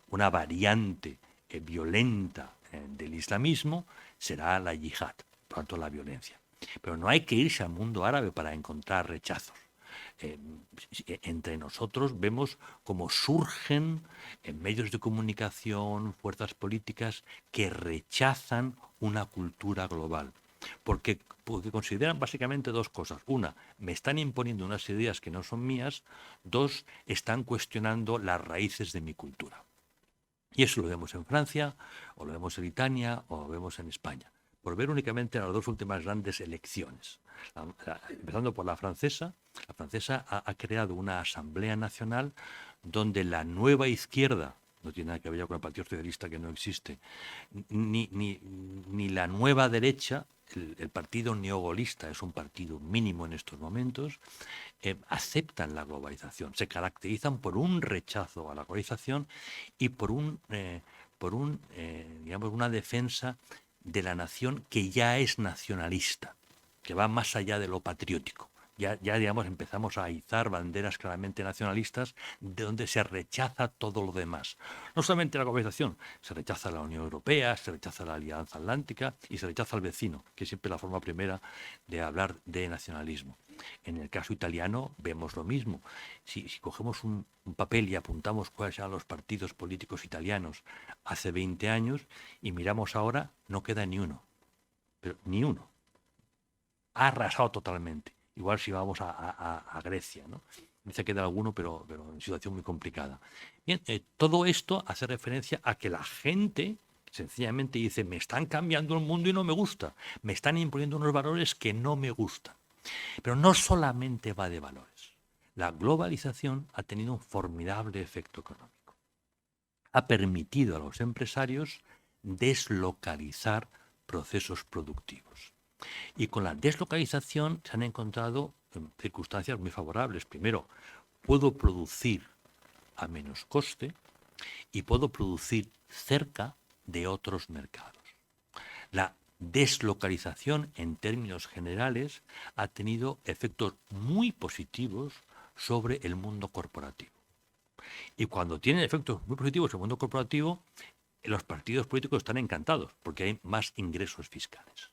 Una variante violenta del islamismo será la yihad, por tanto la violencia. Pero no hay que irse al mundo árabe para encontrar rechazos. Entre nosotros vemos cómo surgen en medios de comunicación fuerzas políticas que rechazan una cultura global. Porque consideran básicamente dos cosas. Una, me están imponiendo unas ideas que no son mías. Dos, están cuestionando las raíces de mi cultura. Y eso lo vemos en Francia, o lo vemos en Italia, o lo vemos en España. por ver únicamente las dos últimas grandes elecciones. Empezando por la francesa ha creado una Asamblea Nacional donde la nueva izquierda, no tiene nada que ver ya con el Partido Socialista que no existe, ni la nueva derecha, el partido neogolista es un partido mínimo en estos momentos, aceptan la globalización, se caracterizan por un rechazo a la globalización y por digamos, una defensa de la nación que ya es nacionalista, que va más allá de lo patriótico. Ya digamos, empezamos a izar banderas claramente nacionalistas de donde se rechaza todo lo demás. No solamente la globalización, se rechaza la Unión Europea, se rechaza la Alianza Atlántica y se rechaza al vecino, que es siempre la forma primera de hablar de nacionalismo. En el caso italiano vemos lo mismo. Si cogemos un papel y apuntamos cuáles eran los partidos políticos italianos hace 20 años y miramos ahora, no queda ni uno. Pero ni uno. Ha arrasado totalmente. Igual si vamos a Grecia, ¿no? Dice que queda alguno, pero en situación muy complicada. Bien, todo esto hace referencia a que la gente sencillamente dice, me están cambiando el mundo y no me gusta. Me están imponiendo unos valores que no me gustan. Pero no solamente va de valores. La globalización ha tenido un formidable efecto económico. Ha permitido a los empresarios deslocalizar procesos productivos. Y con la deslocalización se han encontrado circunstancias muy favorables. Primero, puedo producir a menos coste y puedo producir cerca de otros mercados. La deslocalización en términos generales ha tenido efectos muy positivos sobre el mundo corporativo. Y cuando tienen efectos muy positivos en el mundo corporativo, los partidos políticos están encantados porque hay más ingresos fiscales.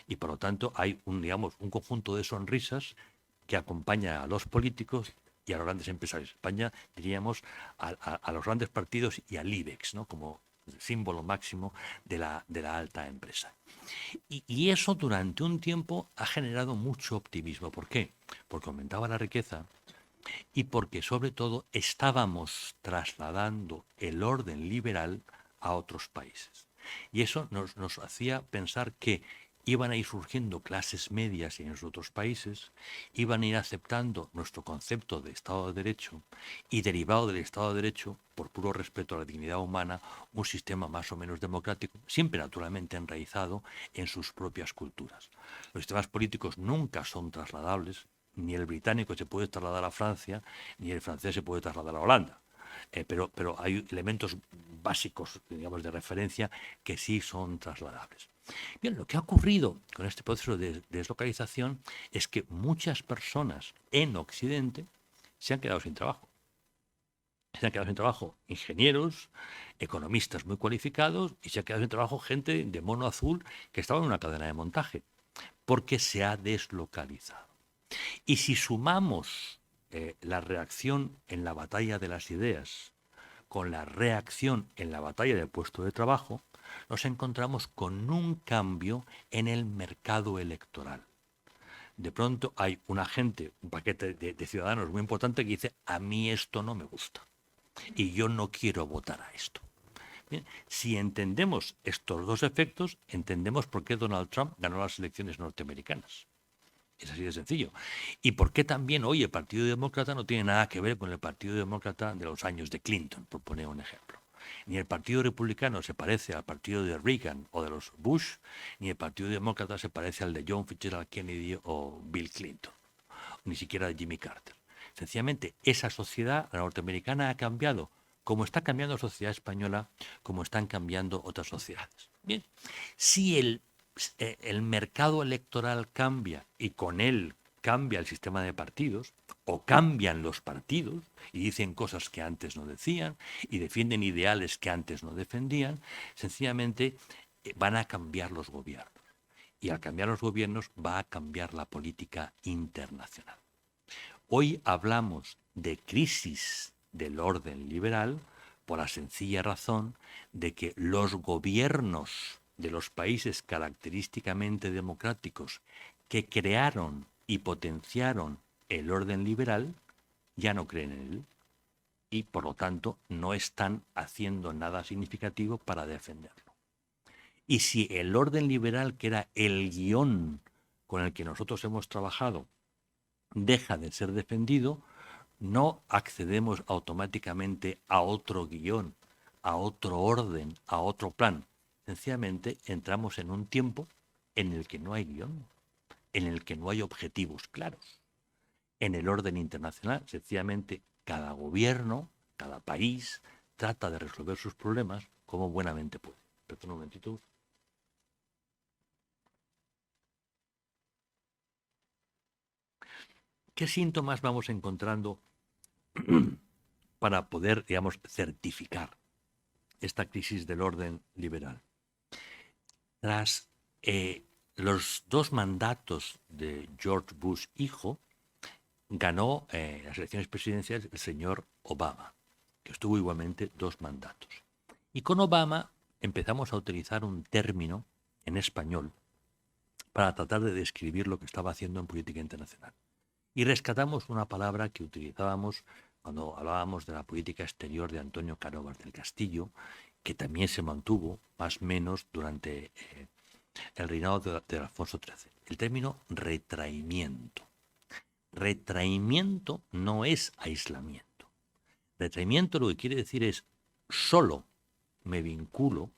Y por lo tanto hay un conjunto de sonrisas que acompaña a los políticos y a los grandes empresarios. España, diríamos, a los grandes partidos y al IBEX, ¿no? Como símbolo máximo de la alta empresa. Y eso durante un tiempo ha generado mucho optimismo. ¿Por qué? Porque aumentaba la riqueza y porque sobre todo estábamos trasladando el orden liberal a otros países. Y eso nos hacía pensar que iban a ir surgiendo clases medias en otros países, iban a ir aceptando nuestro concepto de Estado de Derecho y derivado del Estado de Derecho, por puro respeto a la dignidad humana, un sistema más o menos democrático, siempre naturalmente enraizado en sus propias culturas. Los sistemas políticos nunca son trasladables, ni el británico se puede trasladar a Francia, ni el francés se puede trasladar a Holanda. Pero hay elementos básicos, digamos, de referencia que sí son trasladables. Bien, lo que ha ocurrido con este proceso de deslocalización es que muchas personas en Occidente se han quedado sin trabajo. Se han quedado sin trabajo ingenieros, economistas muy cualificados y se ha quedado sin trabajo gente de mono azul que estaba en una cadena de montaje, porque se ha deslocalizado. Y si sumamos la reacción en la batalla de las ideas con la reacción en la batalla del puesto de trabajo, nos encontramos con un cambio en el mercado electoral. De pronto hay una gente, un paquete de ciudadanos muy importante que dice, a mí esto no me gusta y yo no quiero votar a esto. Bien, si entendemos estos dos efectos, entendemos por qué Donald Trump ganó las elecciones norteamericanas. Es así de sencillo. ¿Y por qué también hoy el Partido Demócrata no tiene nada que ver con el Partido Demócrata de los años de Clinton, por poner un ejemplo? Ni el Partido Republicano se parece al partido de Reagan o de los Bush, ni el Partido Demócrata se parece al de John Fitzgerald Kennedy o Bill Clinton, ni siquiera de Jimmy Carter. Sencillamente, esa sociedad, la norteamericana, ha cambiado, como está cambiando la sociedad española, como están cambiando otras sociedades. Bien, si el mercado electoral cambia y con él cambia el sistema de partidos, o cambian los partidos y dicen cosas que antes no decían y defienden ideales que antes no defendían, sencillamente van a cambiar los gobiernos. Y al cambiar los gobiernos va a cambiar la política internacional. Hoy hablamos de crisis del orden liberal por la sencilla razón de que los gobiernos de los países característicamente democráticos que crearon y potenciaron el orden liberal ya no creen en él y por lo tanto no están haciendo nada significativo para defenderlo. Y si el orden liberal, que era el guión con el que nosotros hemos trabajado, deja de ser defendido, no accedemos automáticamente a otro guión, a otro orden, a otro plan. Sencillamente entramos en un tiempo en el que no hay guión, en el que no hay objetivos claros. En el orden internacional, sencillamente, cada gobierno, cada país, trata de resolver sus problemas como buenamente puede. Perdón un momentito. ¿Qué síntomas vamos encontrando para poder, digamos, certificar esta crisis del orden liberal? Tras los dos mandatos de George Bush hijo, ganó las elecciones presidenciales el señor Obama, que estuvo igualmente 2 mandatos. Y con Obama empezamos a utilizar un término en español para tratar de describir lo que estaba haciendo en política internacional. Y rescatamos una palabra que utilizábamos cuando hablábamos de la política exterior de Antonio Cánovas del Castillo, que también se mantuvo más o menos durante el reinado de Alfonso XIII. El término retraimiento. Retraimiento no es aislamiento. Retraimiento lo que quiere decir es solo me vinculo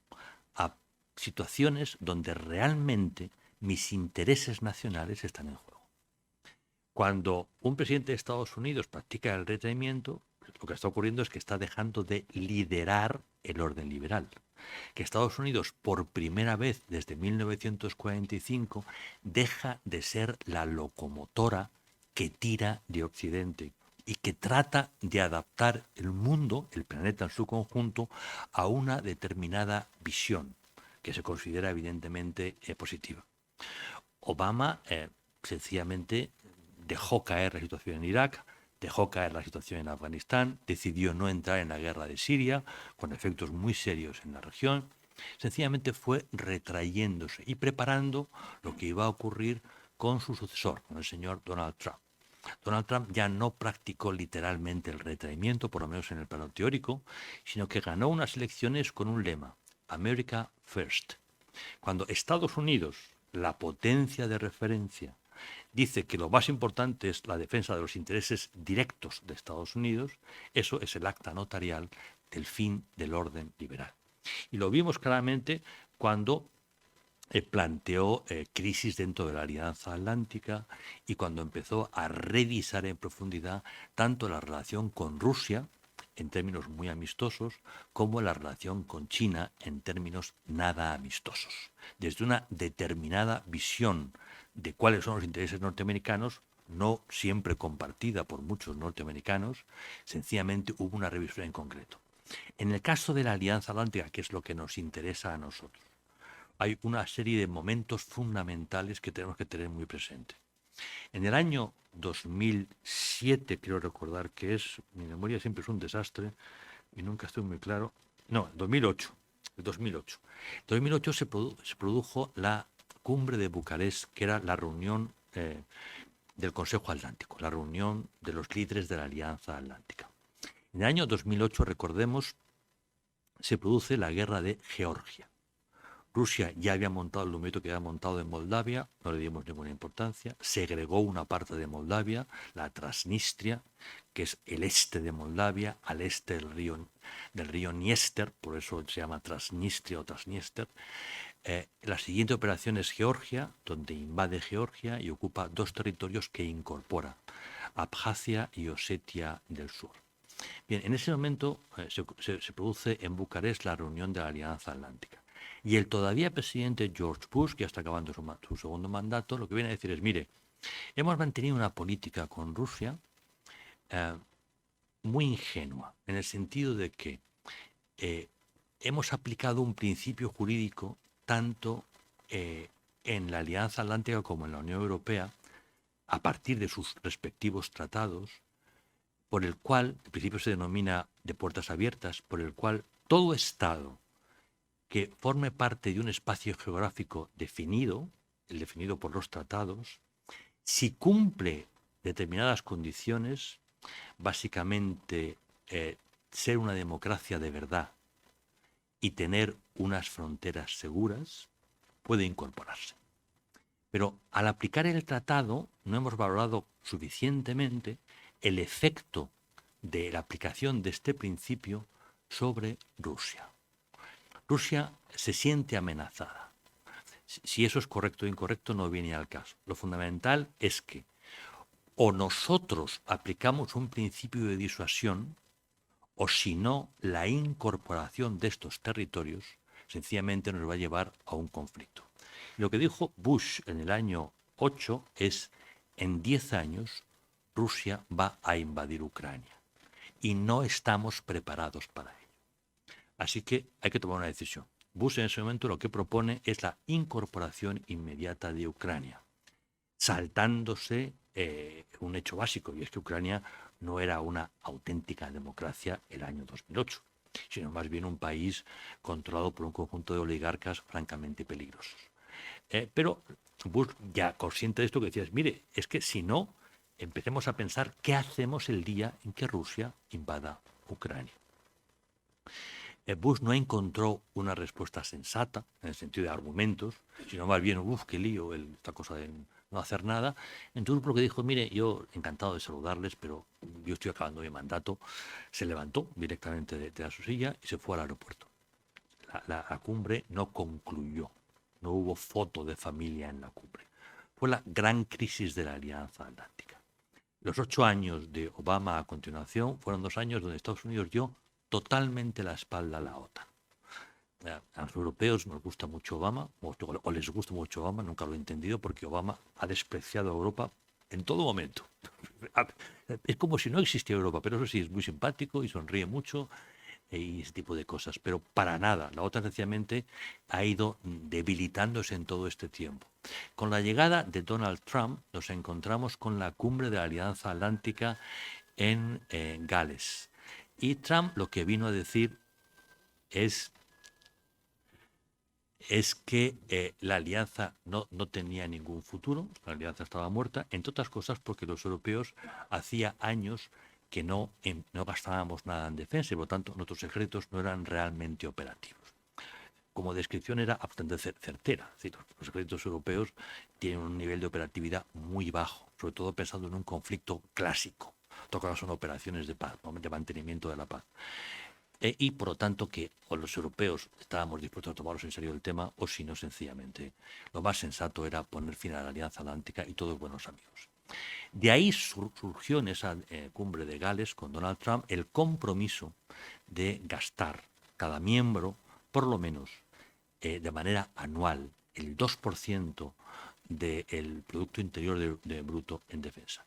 a situaciones donde realmente mis intereses nacionales están en juego. Cuando un presidente de Estados Unidos practica el retraimiento, lo que está ocurriendo es que está dejando de liderar el orden liberal. Que Estados Unidos, por primera vez desde 1945, deja de ser la locomotora que tira de Occidente y que trata de adaptar el mundo, el planeta en su conjunto, a una determinada visión que se considera evidentemente positiva. Obama sencillamente dejó caer la situación en Irak, dejó caer la situación en Afganistán, decidió no entrar en la guerra de Siria, con efectos muy serios en la región. Sencillamente fue retrayéndose y preparando lo que iba a ocurrir con su sucesor, con el señor Donald Trump. Donald Trump ya no practicó literalmente el retraimiento, por lo menos en el plano teórico, sino que ganó unas elecciones con un lema, America First. Cuando Estados Unidos, la potencia de referencia, dice que lo más importante es la defensa de los intereses directos de Estados Unidos, eso es el acta notarial del fin del orden liberal. Y lo vimos claramente cuando planteó crisis dentro de la Alianza Atlántica y cuando empezó a revisar en profundidad tanto la relación con Rusia, en términos muy amistosos, como la relación con China en términos nada amistosos. Desde una determinada visión de cuáles son los intereses norteamericanos, no siempre compartida por muchos norteamericanos, sencillamente hubo una revisión en concreto. En el caso de la Alianza Atlántica, que es lo que nos interesa a nosotros, hay una serie de momentos fundamentales que tenemos que tener muy presente. En el año 2007, quiero recordar que es, mi memoria siempre es un desastre y nunca estoy muy claro, no, 2008, el 2008. En 2008 se produjo la cumbre de Bucarest, que era la reunión del Consejo Atlántico, la reunión de los líderes de la Alianza Atlántica. En el año 2008, recordemos, se produce la guerra de Georgia. Rusia ya había montado el numerito que había montado en Moldavia, no le dimos ninguna importancia, segregó una parte de Moldavia, la Transnistria, que es el este de Moldavia, al este del río Dniester, por eso se llama Transnistria o Transniester. La siguiente operación es Georgia, donde invade Georgia y ocupa 2 territorios que incorpora, Abjasia y Osetia del Sur. Bien, en ese momento se produce en Bucarest la reunión de la Alianza Atlántica. Y el todavía presidente George Bush, que ya está acabando su segundo mandato, lo que viene a decir es, mire, hemos mantenido una política con Rusia muy ingenua, en el sentido de que hemos aplicado un principio jurídico tanto en la Alianza Atlántica como en la Unión Europea, a partir de sus respectivos tratados, por el cual, el principio se denomina de puertas abiertas, por el cual todo Estado que forme parte de un espacio geográfico definido, el definido por los tratados, si cumple determinadas condiciones, básicamente ser una democracia de verdad y tener unas fronteras seguras, puede incorporarse. Pero al aplicar el tratado no hemos valorado suficientemente el efecto de la aplicación de este principio sobre Rusia. Rusia se siente amenazada. Si eso es correcto o incorrecto no viene al caso. Lo fundamental es que o nosotros aplicamos un principio de disuasión, o si no, la incorporación de estos territorios sencillamente nos va a llevar a un conflicto. Lo que dijo Bush en el año 8 es, en 10 años Rusia va a invadir Ucrania y no estamos preparados para ello. Así que hay que tomar una decisión. Bush en ese momento lo que propone es la incorporación inmediata de Ucrania, saltándose un hecho básico, y es que Ucrania no era una auténtica democracia el año 2008, sino más bien un país controlado por un conjunto de oligarcas francamente peligrosos. Pero Bush, ya consciente de esto, que decía, mire, es que si no, empecemos a pensar qué hacemos el día en que Rusia invada Ucrania. Bush no encontró una respuesta sensata, en el sentido de argumentos, sino más bien, qué lío, esta cosa de no hacer nada. Entonces lo que dijo, mire, yo encantado de saludarles, pero yo estoy acabando mi mandato. Se levantó directamente de su silla y se fue al aeropuerto. La cumbre no concluyó, no hubo foto de familia en la cumbre. Fue la gran crisis de la Alianza Atlántica. Los 8 años de Obama a continuación fueron 2 años donde Estados Unidos dio totalmente la espalda a la OTAN. A los europeos nos gusta mucho Obama, o les gusta mucho Obama, nunca lo he entendido, porque Obama ha despreciado a Europa en todo momento. Es como si no existiera Europa, pero eso sí, es muy simpático y sonríe mucho y ese tipo de cosas, pero para nada. La OTAN sencillamente ha ido debilitándose en todo este tiempo. Con la llegada de Donald Trump nos encontramos con la cumbre de la Alianza Atlántica en Gales. Y Trump lo que vino a decir es que la alianza no tenía ningún futuro, la alianza estaba muerta, entre otras cosas porque los europeos hacía años que no gastábamos nada en defensa y por lo tanto nuestros ejércitos no eran realmente operativos. Como descripción era bastante certera, es decir, los ejércitos europeos tienen un nivel de operatividad muy bajo, sobre todo pensando en un conflicto clásico. Todas son operaciones de paz, de mantenimiento de la paz. Y por lo tanto que o los europeos estábamos dispuestos a tomarnos en serio el tema, o si no, sencillamente lo más sensato era poner fin a la Alianza Atlántica y todos buenos amigos. De ahí surgió en esa cumbre de Gales con Donald Trump el compromiso de gastar cada miembro, por lo menos de manera anual, el 2% del Producto Interior Bruto en defensa.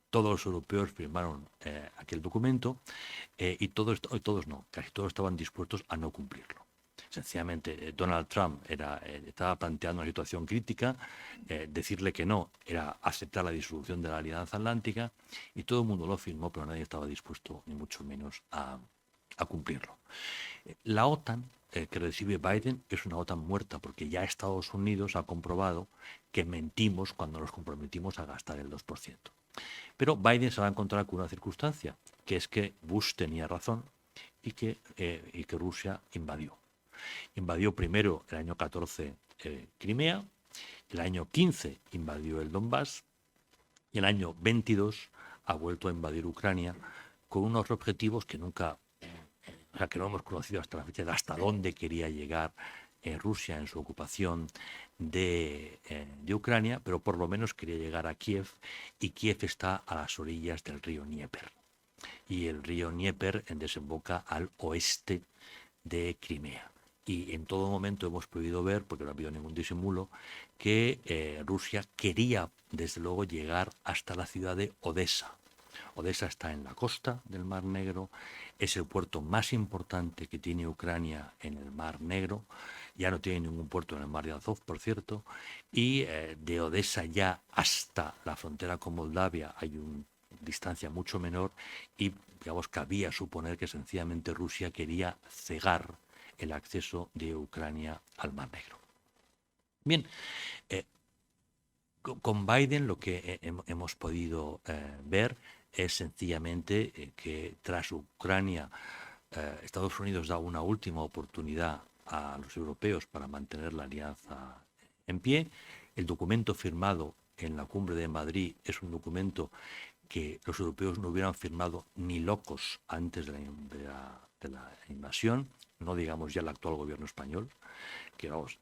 Todos los europeos firmaron aquel documento y todos no, casi todos estaban dispuestos a no cumplirlo. Sencillamente Donald Trump estaba planteando una situación crítica, decirle que no era aceptar la disolución de la Alianza Atlántica y todo el mundo lo firmó, pero nadie estaba dispuesto, ni mucho menos, a cumplirlo. La OTAN que recibe Biden es una OTAN muerta porque ya Estados Unidos ha comprobado que mentimos cuando nos comprometimos a gastar el 2%. Pero Biden se va a encontrar con una circunstancia, que es que Bush tenía razón y que Rusia invadió. Invadió primero el año 14 Crimea, el año 15 invadió el Donbass y el año 22 ha vuelto a invadir Ucrania con unos objetivos que nunca, que no hemos conocido hasta la fecha de hasta dónde quería llegar Rusia en su ocupación de Ucrania, pero por lo menos quería llegar a Kiev, y Kiev está a las orillas del río Dnieper. Y el río Dnieper desemboca al oeste de Crimea. Y en todo momento hemos podido ver, porque no ha habido ningún disimulo, que Rusia quería, desde luego, llegar hasta la ciudad de Odessa. Odessa está en la costa del Mar Negro, es el puerto más importante que tiene Ucrania en el Mar Negro, ya no tiene ningún puerto en el Mar de Azov, por cierto, y de Odessa ya hasta la frontera con Moldavia hay una distancia mucho menor y, digamos, cabía suponer que sencillamente Rusia quería cegar el acceso de Ucrania al Mar Negro. Bien, con Biden lo que hemos podido ver es sencillamente que tras Ucrania Estados Unidos da una última oportunidad a los europeos para mantener la alianza en pie. El documento firmado en la cumbre de Madrid es un documento que los europeos no hubieran firmado ni locos antes de la invasión, no digamos ya el actual gobierno español, que vamos,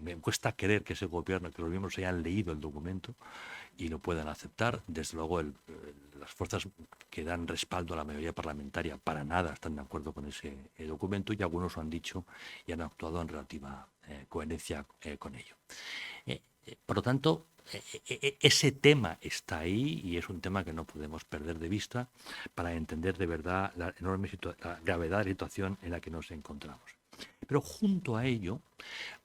me cuesta creer que ese gobierno, que los miembros hayan leído el documento y lo puedan aceptar. Desde luego las fuerzas que dan respaldo a la mayoría parlamentaria para nada están de acuerdo con ese documento, y algunos lo han dicho y han actuado en relativa coherencia con ello. Por lo tanto, ese tema está ahí, y es un tema que no podemos perder de vista para entender de verdad la gravedad de la situación en la que nos encontramos. Pero junto a ello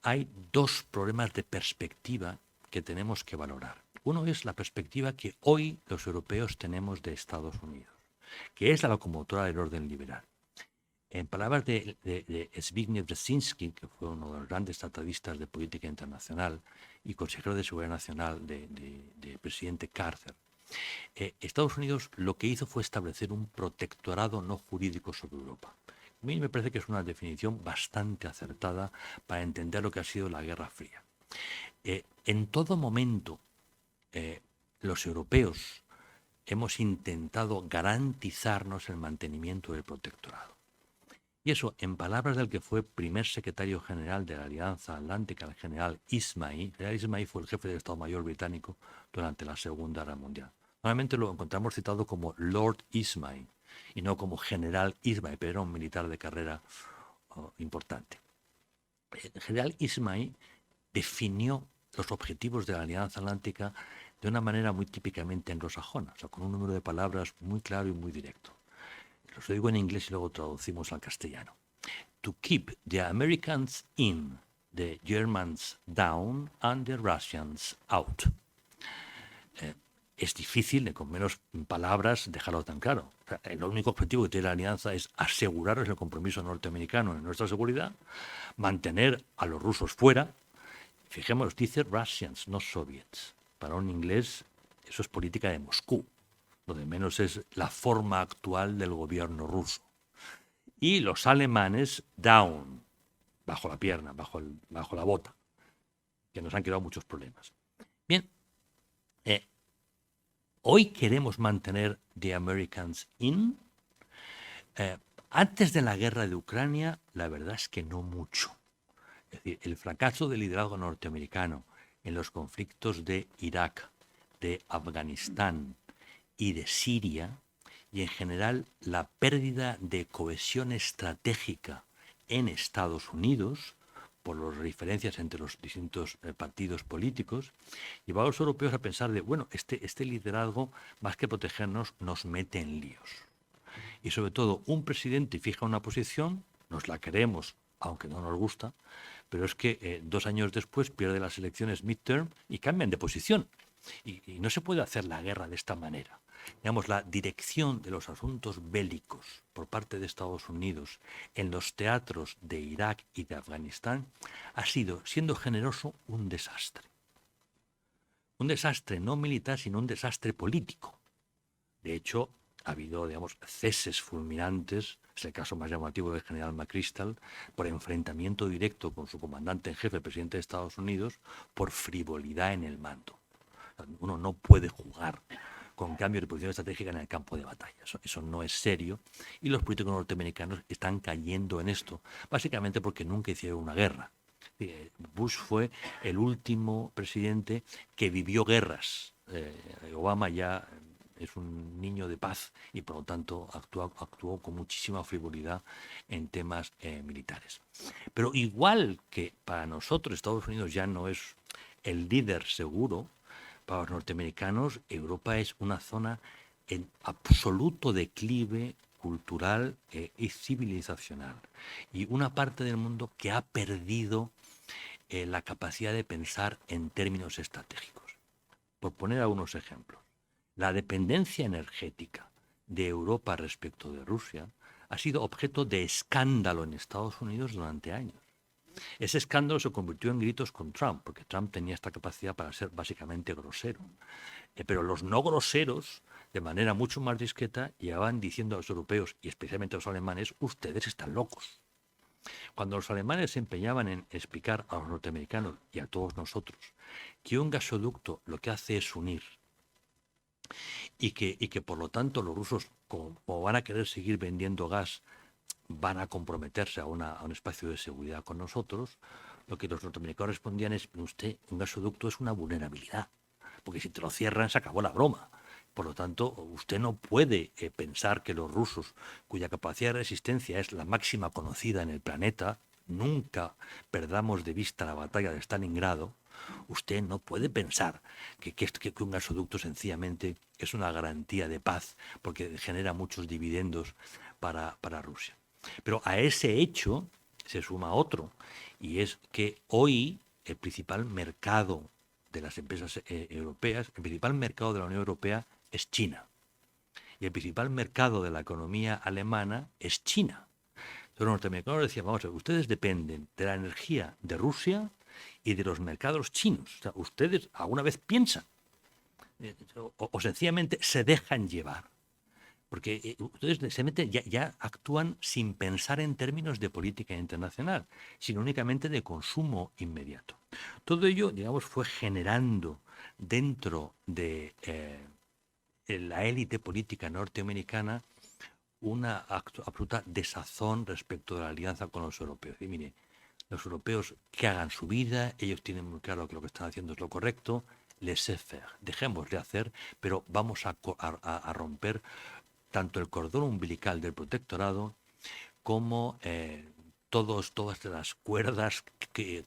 hay dos problemas de perspectiva que tenemos que valorar. Uno es la perspectiva que hoy los europeos tenemos de Estados Unidos, que es la locomotora del orden liberal. En palabras de Zbigniew Brzezinski, que fue uno de los grandes tratadistas de política internacional y consejero de seguridad nacional del presidente Carter, Estados Unidos lo que hizo fue establecer un protectorado no jurídico sobre Europa. A mí me parece que es una definición bastante acertada para entender lo que ha sido la Guerra Fría. En todo momento, los europeos hemos intentado garantizarnos el mantenimiento del protectorado. Y eso, en palabras del que fue primer secretario general de la Alianza Atlántica, el general Ismay. El general Ismay fue el jefe del Estado Mayor británico durante la Segunda Guerra Mundial. Normalmente lo encontramos citado como Lord Ismay y no como general Ismay, pero era un militar de carrera importante. El general Ismay definió los objetivos de la Alianza Atlántica de una manera muy típicamente anglosajona, o sea, con un número de palabras muy claro y muy directo. Lo digo en inglés y luego traducimos al castellano. To keep the Americans in, the Germans down and the Russians out. Es difícil, con menos palabras, dejarlo tan claro. O sea, el único objetivo que tiene la alianza es asegurarles el compromiso norteamericano en nuestra seguridad, mantener a los rusos fuera. Fijémonos, dice Russians, no Soviets. Para un inglés, eso es política de Moscú. Lo de menos es la forma actual del gobierno ruso. Y los alemanes down, bajo la pierna, bajo la bota, que nos han creado muchos problemas. Bien, hoy queremos mantener the Americans in. Antes de la guerra de Ucrania, la verdad es que no mucho. Es decir, el fracaso del liderazgo norteamericano en los conflictos de Irak, de Afganistán y de Siria, y en general la pérdida de cohesión estratégica en Estados Unidos por las diferencias entre los distintos partidos políticos, lleva a los europeos a pensar de, bueno, este liderazgo, más que protegernos, nos mete en líos. Y sobre todo, un presidente fija una posición, nos la queremos, aunque no nos gusta, pero es que 2 años después pierde las elecciones midterm y cambian de posición. Y no se puede hacer la guerra de esta manera. Digamos, la dirección de los asuntos bélicos por parte de Estados Unidos en los teatros de Irak y de Afganistán ha sido, siendo generoso, un desastre. Un desastre no militar, sino un desastre político. De hecho, ha habido, digamos, ceses fulminantes, es el caso más llamativo del general McChrystal, por enfrentamiento directo con su comandante en jefe, el presidente de Estados Unidos, por frivolidad en el mando. Uno no puede jugar con cambio de posición estratégica en el campo de batalla. Eso no es serio, y los políticos norteamericanos están cayendo en esto, básicamente porque nunca hicieron una guerra. Bush fue el último presidente que vivió guerras. Obama ya es un niño de paz y por lo tanto actuó con muchísima frivolidad en temas militares. Pero igual que para nosotros Estados Unidos ya no es el líder seguro, para los norteamericanos Europa es una zona en absoluto declive cultural y civilizacional, y una parte del mundo que ha perdido la capacidad de pensar en términos estratégicos. Por poner algunos ejemplos, la dependencia energética de Europa respecto de Rusia ha sido objeto de escándalo en Estados Unidos durante años. Ese escándalo se convirtió en gritos con Trump, porque Trump tenía esta capacidad para ser básicamente grosero. Pero los no groseros, de manera mucho más discreta, llevaban diciendo a los europeos, y especialmente a los alemanes, ustedes están locos. Cuando los alemanes se empeñaban en explicar a los norteamericanos y a todos nosotros que un gasoducto lo que hace es unir y que por lo tanto los rusos, como van a querer seguir vendiendo gas, van a comprometerse a un espacio de seguridad con nosotros, lo que los norteamericanos respondían es, usted, un gasoducto es una vulnerabilidad, porque si te lo cierran se acabó la broma. Por lo tanto, usted no puede pensar que los rusos, cuya capacidad de resistencia es la máxima conocida en el planeta, nunca perdamos de vista la batalla de Stalingrado, usted no puede pensar que un gasoducto sencillamente es una garantía de paz porque genera muchos dividendos para Rusia. Pero a ese hecho se suma otro, y es que hoy el principal mercado de las empresas europeas, el principal mercado de la Unión Europea es China. Y el principal mercado de la economía alemana es China. Entonces los norteamericanos decían, vamos a ver, ustedes dependen de la energía de Rusia y de los mercados chinos. O sea, ustedes alguna vez piensan o sencillamente se dejan llevar. Porque ustedes sencillamente ya actúan sin pensar en términos de política internacional, sino únicamente de consumo inmediato. Todo ello, digamos, fue generando dentro de la élite política norteamericana una absoluta desazón respecto de la alianza con los europeos. Y mire, los europeos que hagan su vida, ellos tienen muy claro que lo que están haciendo es lo correcto, laissez-faire, dejémosle hacer, pero vamos a romper tanto el cordón umbilical del protectorado como todas las cuerdas,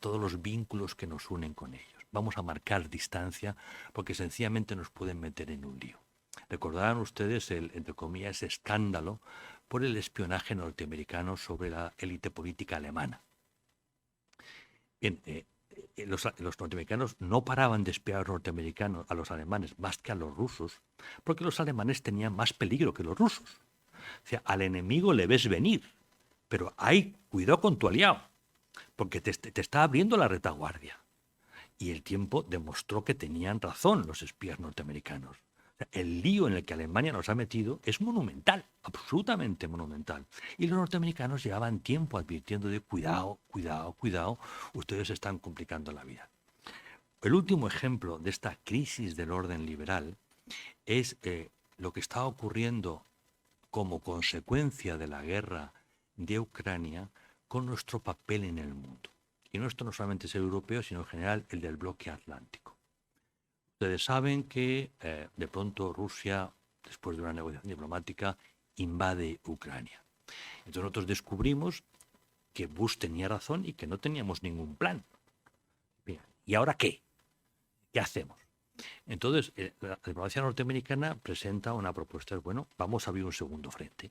todos los vínculos que nos unen con ellos. Vamos a marcar distancia porque sencillamente nos pueden meter en un lío. Recordarán ustedes entre comillas, escándalo por el espionaje norteamericano sobre la élite política alemana. Bien, los norteamericanos no paraban de espiar a los norteamericanos, a los alemanes, más que a los rusos, porque los alemanes tenían más peligro que los rusos. O sea, al enemigo le ves venir, pero hay cuidado con tu aliado, porque te está abriendo la retaguardia. Y el tiempo demostró que tenían razón los espías norteamericanos. O sea, el lío en el que Alemania nos ha metido es monumental, absolutamente monumental. Y los norteamericanos llevaban tiempo advirtiendo de cuidado, cuidado, cuidado, ustedes están complicando la vida. El último ejemplo de esta crisis del orden liberal es lo que está ocurriendo como consecuencia de la guerra de Ucrania con nuestro papel en el mundo. Y nuestro no solamente es el europeo, sino en general el del bloque atlántico. Ustedes saben que de pronto Rusia, después de una negociación diplomática, invade Ucrania. Entonces nosotros descubrimos que Bush tenía razón y que no teníamos ningún plan. Bien, ¿y ahora qué? ¿Qué hacemos? Entonces la diplomacia norteamericana presenta una propuesta, bueno, vamos a abrir un segundo frente.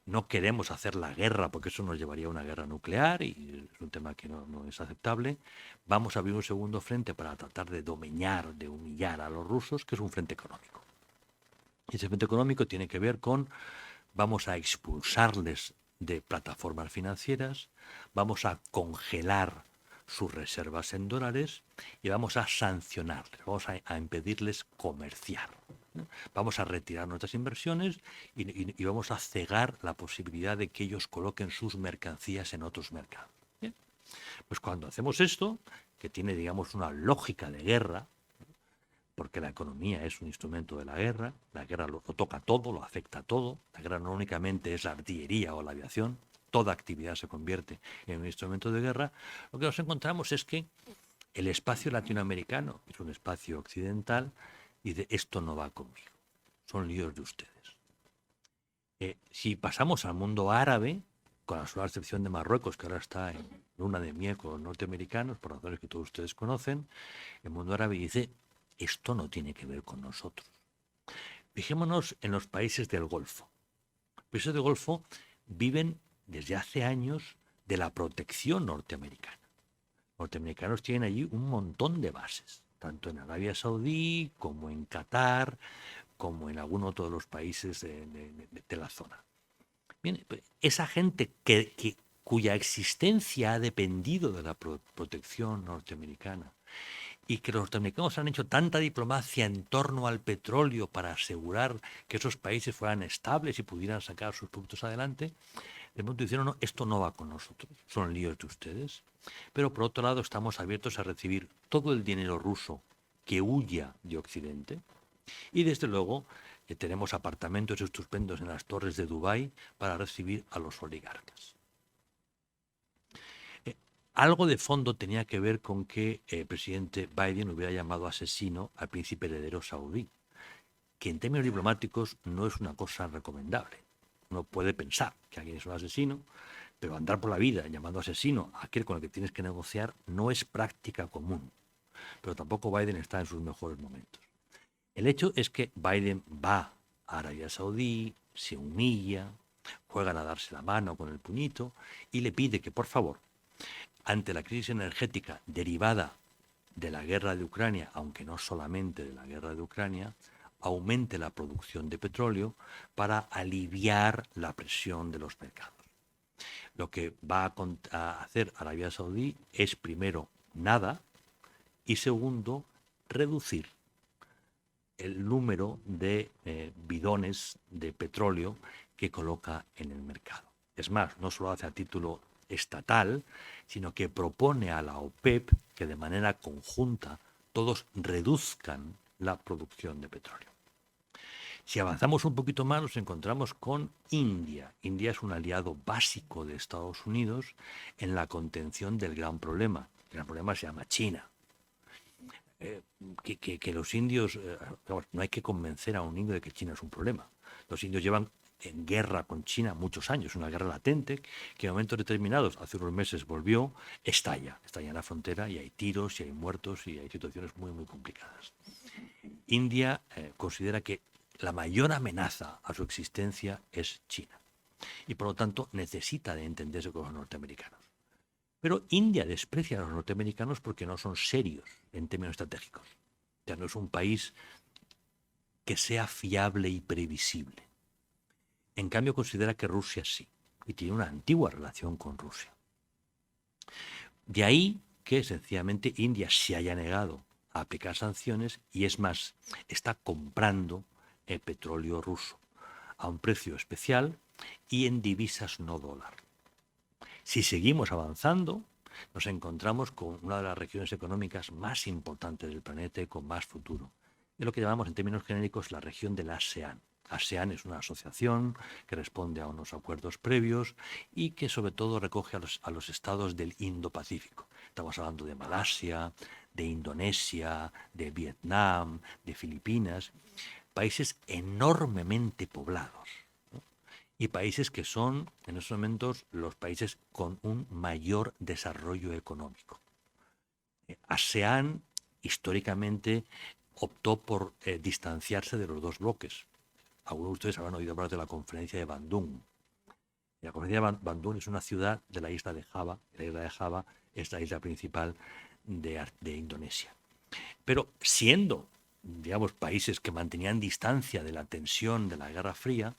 No queremos hacer la guerra porque eso nos llevaría a una guerra nuclear y es un tema que no es aceptable. Vamos a abrir un segundo frente para tratar de domeñar, de humillar a los rusos, que es un frente económico. Y ese frente económico tiene que ver con vamos a expulsarles de plataformas financieras, vamos a congelar sus reservas en dólares y vamos a sancionarles, vamos a impedirles comerciar. Vamos a retirar nuestras inversiones y vamos a cegar la posibilidad de que ellos coloquen sus mercancías en otros mercados. ¿Bien? Pues cuando hacemos esto, que tiene, digamos, una lógica de guerra, porque la economía es un instrumento de la guerra lo toca todo, lo afecta a todo, la guerra no únicamente es la artillería o la aviación, toda actividad se convierte en un instrumento de guerra, lo que nos encontramos es que el espacio latinoamericano es un espacio occidental y de esto no va conmigo, son líos de ustedes. Si pasamos al mundo árabe, con la sola excepción de Marruecos, que ahora está en luna de miel con los norteamericanos, por razones que todos ustedes conocen, el mundo árabe dice, esto no tiene que ver con nosotros. Fijémonos en los países del Golfo. Los países del Golfo viven desde hace años de la protección norteamericana. Los norteamericanos tienen allí un montón de bases, tanto en Arabia Saudí como en Qatar, como en algún otro de los países de la zona. Bien, esa gente que cuya existencia ha dependido de la protección norteamericana, y que los norteamericanos han hecho tanta diplomacia en torno al petróleo para asegurar que esos países fueran estables y pudieran sacar sus productos adelante, de pronto dijeron, no, esto no va con nosotros, son líos de ustedes. Pero por otro lado estamos abiertos a recibir todo el dinero ruso que huya de Occidente, y desde luego tenemos apartamentos estupendos en las torres de Dubái para recibir a los oligarcas. Algo de fondo tenía que ver con que el presidente Biden hubiera llamado asesino al príncipe heredero saudí, que en términos diplomáticos no es una cosa recomendable. Uno puede pensar que alguien es un asesino, pero andar por la vida llamando asesino a aquel con el que tienes que negociar no es práctica común. Pero tampoco Biden está en sus mejores momentos. El hecho es que Biden va a Arabia Saudí, se humilla, juegan a darse la mano con el puñito y le pide que, por favor, ante la crisis energética derivada de la guerra de Ucrania, aunque no solamente de la guerra de Ucrania, aumente la producción de petróleo para aliviar la presión de los mercados. Lo que va a hacer Arabia Saudí es, primero, nada, y segundo, reducir el número de bidones de petróleo que coloca en el mercado. Es más, no solo hace a título estatal, sino que propone a la OPEP que de manera conjunta todos reduzcan la producción de petróleo. Si avanzamos un poquito más, nos encontramos con India. India es un aliado básico de Estados Unidos en la contención del gran problema. El gran problema se llama China. Que los indios, no hay que convencer a un indio de que China es un problema. Los indios llevan en guerra con China muchos años, una guerra latente que en momentos determinados, hace unos meses volvió, estalla en la frontera y hay tiros y hay muertos y hay situaciones muy, muy complicadas. India considera que la mayor amenaza a su existencia es China y por lo tanto necesita de entenderse con los norteamericanos. Pero India desprecia a los norteamericanos porque no son serios en términos estratégicos. O sea, no es un país que sea fiable y previsible. En cambio, considera que Rusia sí, y tiene una antigua relación con Rusia. De ahí que, sencillamente, India se haya negado a aplicar sanciones y, es más, está comprando el petróleo ruso a un precio especial y en divisas no dólar. Si seguimos avanzando, nos encontramos con una de las regiones económicas más importantes del planeta y con más futuro. Es lo que llamamos en términos genéricos la región del ASEAN. ASEAN es una asociación que responde a unos acuerdos previos y que sobre todo recoge a los estados del Indo-Pacífico. Estamos hablando de Malasia, de Indonesia, de Vietnam, de Filipinas, países enormemente poblados, ¿no? Y países que son en estos momentos los países con un mayor desarrollo económico. ASEAN históricamente optó por distanciarse de los dos bloques. Algunos de ustedes habrán oído hablar de la conferencia de Bandung. La conferencia de Bandung es una ciudad de la isla de Java. La isla de Java es la isla principal de Indonesia. Pero siendo, digamos, países que mantenían distancia de la tensión de la Guerra Fría,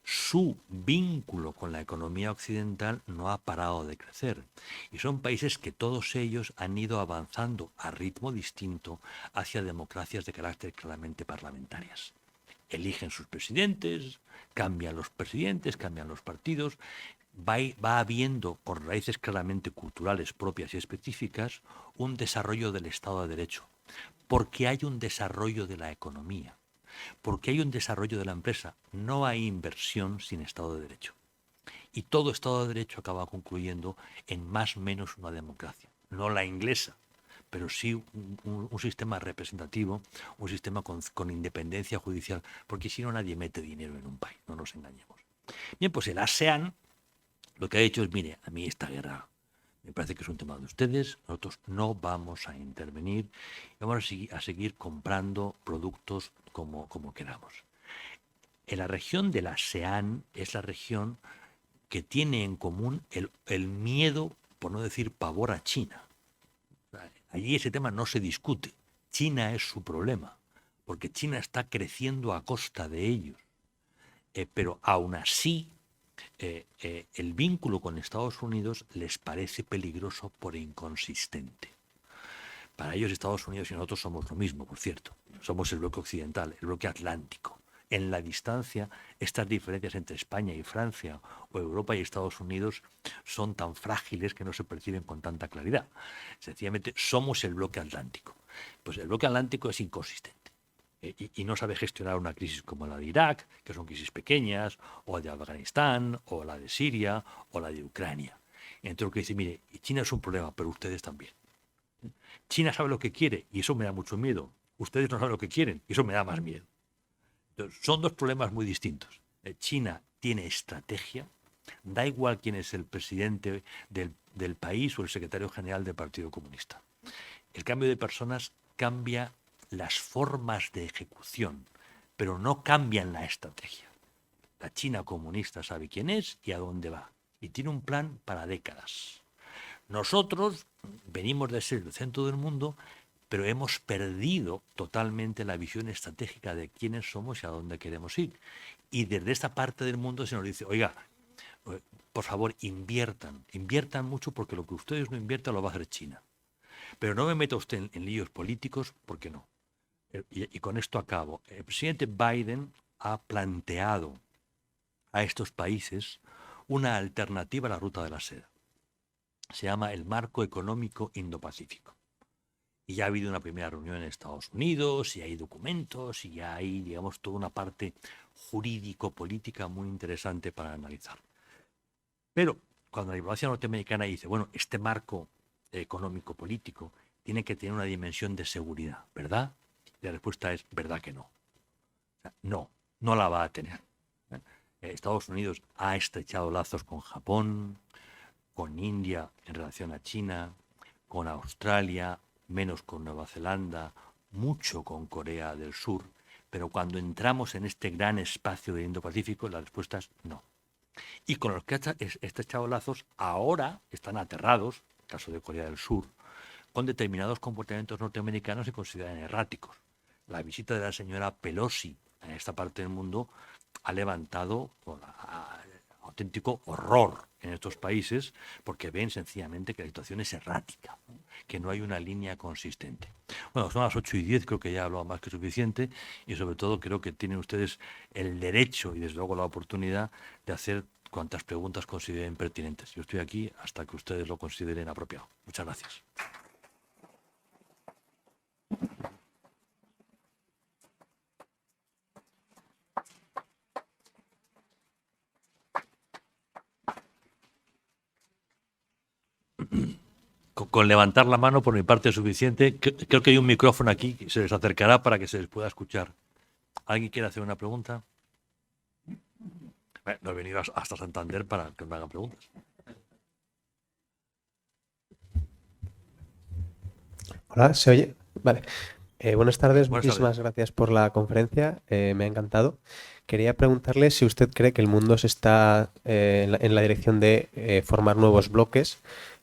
su vínculo con la economía occidental no ha parado de crecer. Y son países que todos ellos han ido avanzando a ritmo distinto hacia democracias de carácter claramente parlamentarias. Eligen sus presidentes, cambian los presidentes, cambian los partidos, va habiendo, con raíces claramente culturales propias y específicas, un desarrollo del Estado de Derecho, porque hay un desarrollo de la economía, porque hay un desarrollo de la empresa. No hay inversión sin Estado de Derecho. Y todo Estado de Derecho acaba concluyendo en más o menos una democracia, no la inglesa, pero sí un sistema representativo, un sistema con independencia judicial, porque si no nadie mete dinero en un país, no nos engañemos. Bien, pues el ASEAN lo que ha hecho es, mire, a mí esta guerra me parece que es un tema de ustedes, nosotros no vamos a intervenir, vamos a seguir comprando productos como queramos. En la región del ASEAN es la región que tiene en común el miedo, por no decir pavor, a China. Allí ese tema no se discute. China es su problema, porque China está creciendo a costa de ellos. Pero aún así el vínculo con Estados Unidos les parece peligroso por inconsistente. Para ellos Estados Unidos y nosotros somos lo mismo, por cierto. Somos el bloque occidental, el bloque atlántico. En la distancia, estas diferencias entre España y Francia o Europa y Estados Unidos son tan frágiles que no se perciben con tanta claridad. Sencillamente somos el bloque atlántico. Pues el bloque atlántico es inconsistente y no sabe gestionar una crisis como la de Irak, que son crisis pequeñas, o la de Afganistán, o la de Siria, o la de Ucrania. Entonces lo que dice, mire, China es un problema, pero ustedes también. China sabe lo que quiere y eso me da mucho miedo. Ustedes no saben lo que quieren y eso me da más miedo. Entonces, son dos problemas muy distintos. China tiene estrategia, da igual quién es el presidente del país o el secretario general del Partido Comunista. El cambio de personas cambia las formas de ejecución, pero no cambian la estrategia. La China comunista sabe quién es y a dónde va, y tiene un plan para décadas. Nosotros venimos de ser el centro del mundo, pero hemos perdido totalmente la visión estratégica de quiénes somos y a dónde queremos ir. Y desde esta parte del mundo se nos dice, oiga, por favor, inviertan mucho porque lo que ustedes no inviertan lo va a hacer China. Pero no me meta usted en líos políticos porque no. Y con esto acabo. El presidente Biden ha planteado a estos países una alternativa a la ruta de la seda. Se llama el Marco Económico Indo-Pacífico. Y ya ha habido una primera reunión en Estados Unidos, y hay documentos, y ya hay, digamos, toda una parte jurídico-política muy interesante para analizar. Pero cuando la diplomacia norteamericana dice, bueno, este marco económico-político tiene que tener una dimensión de seguridad, ¿verdad? Y la respuesta es, ¿verdad que no? O sea, no la va a tener. Estados Unidos ha estrechado lazos con Japón, con India en relación a China, con Australia, menos con Nueva Zelanda, mucho con Corea del Sur, pero cuando entramos en este gran espacio del Indo-Pacífico, la respuesta es no. Y con los que ha estrechado lazos, ahora están aterrados, en el caso de Corea del Sur, con determinados comportamientos norteamericanos que consideran erráticos. La visita de la señora Pelosi en esta parte del mundo ha levantado auténtico horror en estos países porque ven sencillamente que la situación es errática, que no hay una línea consistente. Bueno, son las 8:10, creo que ya he hablado más que suficiente y sobre todo creo que tienen ustedes el derecho y desde luego la oportunidad de hacer cuantas preguntas consideren pertinentes. Yo estoy aquí hasta que ustedes lo consideren apropiado. Muchas gracias. Con levantar la mano por mi parte es suficiente. Creo que hay un micrófono aquí que se les acercará para que se les pueda escuchar. ¿Alguien quiere hacer una pregunta? No he venido hasta Santander para que me hagan preguntas. Hola, ¿se oye? Vale. Buenas tardes, Buenas muchísimas tardes. gracias por la conferencia, me ha encantado. Quería preguntarle si usted cree que el mundo se está en la dirección de formar nuevos bloques.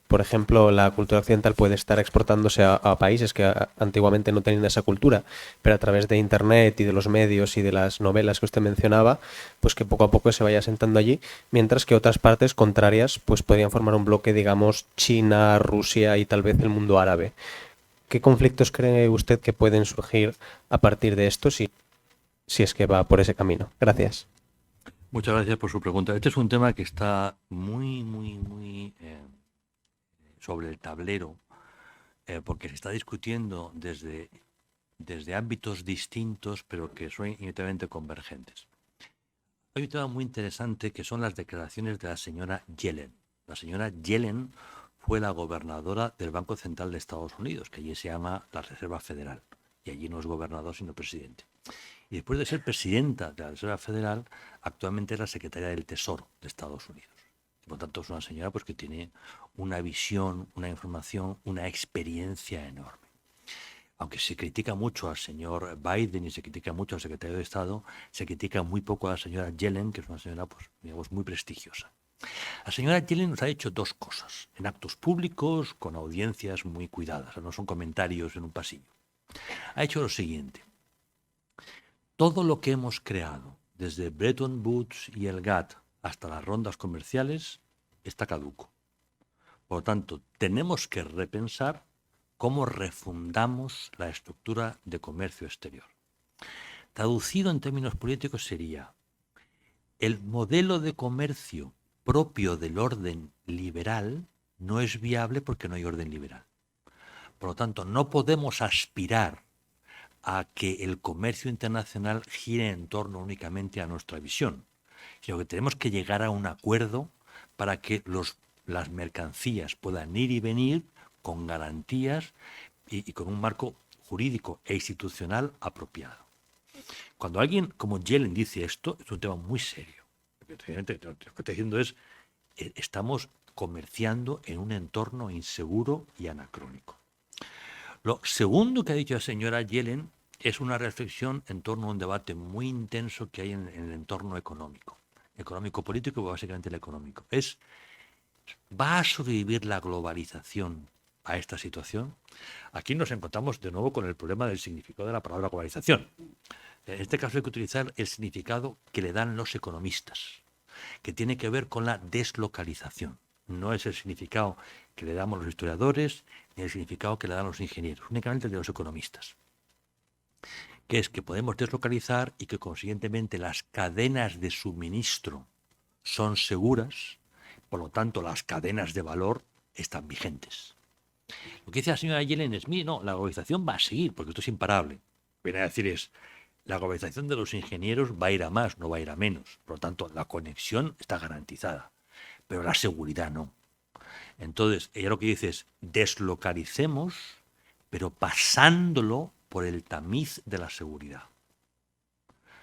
Por ejemplo, la cultura occidental puede estar exportándose a países que antiguamente no tenían esa cultura, pero a través de Internet y de los medios y de las novelas que usted mencionaba, pues que poco a poco se vaya asentando allí, mientras que otras partes contrarias pues podrían formar un bloque, digamos, China, Rusia y tal vez el mundo árabe. ¿Qué conflictos cree usted que pueden surgir a partir de esto si es que va por ese camino? Gracias. Muchas gracias por su pregunta. Este es un tema que está muy sobre el tablero porque se está discutiendo desde ámbitos distintos, pero que son inmediatamente convergentes. Hay un tema muy interesante que son las declaraciones de la señora Yellen. La señora Yellen fue la gobernadora del Banco Central de Estados Unidos, que allí se llama la Reserva Federal, y allí no es gobernador sino presidente. Y después de ser presidenta de la Reserva Federal, actualmente es la secretaria del Tesoro de Estados Unidos. Y por tanto es una señora pues, que tiene una visión, una información, una experiencia enorme. Aunque se critica mucho al señor Biden y se critica mucho al secretario de Estado, se critica muy poco a la señora Yellen, que es una señora pues, digamos, muy prestigiosa. La señora Yellen nos ha hecho dos cosas, en actos públicos, con audiencias muy cuidadas, no son comentarios en un pasillo. Ha hecho lo siguiente. Todo lo que hemos creado, desde Bretton Woods y el GATT hasta las rondas comerciales está caduco. Por lo tanto, tenemos que repensar cómo refundamos la estructura de comercio exterior. Traducido en términos políticos sería: el modelo de comercio propio del orden liberal no es viable porque no hay orden liberal. Por lo tanto, no podemos aspirar a que el comercio internacional gire en torno únicamente a nuestra visión, sino que tenemos que llegar a un acuerdo para que las mercancías puedan ir y venir con garantías y con un marco jurídico e institucional apropiado. Cuando alguien como Yellen dice esto, es un tema muy serio. Lo que está diciendo es: estamos comerciando en un entorno inseguro y anacrónico. Lo segundo que ha dicho la señora Yellen es una reflexión en torno a un debate muy intenso que hay en el entorno económico político, pero básicamente el económico. ¿Va a sobrevivir la globalización a esta situación? Aquí nos encontramos de nuevo con el problema del significado de la palabra globalización. En este caso hay que utilizar el significado que le dan los economistas, que tiene que ver con la deslocalización. No es el significado que le damos los historiadores, ni el significado que le dan los ingenieros, únicamente el de los economistas. Que es que podemos deslocalizar y que consiguientemente las cadenas de suministro son seguras, por lo tanto las cadenas de valor están vigentes. Lo que dice la señora Yellen es: no, la globalización va a seguir, porque esto es imparable. Viene a decir la globalización de los ingenieros va a ir a más, no va a ir a menos. Por lo tanto, la conexión está garantizada, pero la seguridad no. Entonces, ella lo que dice es: deslocalicemos, pero pasándolo por el tamiz de la seguridad.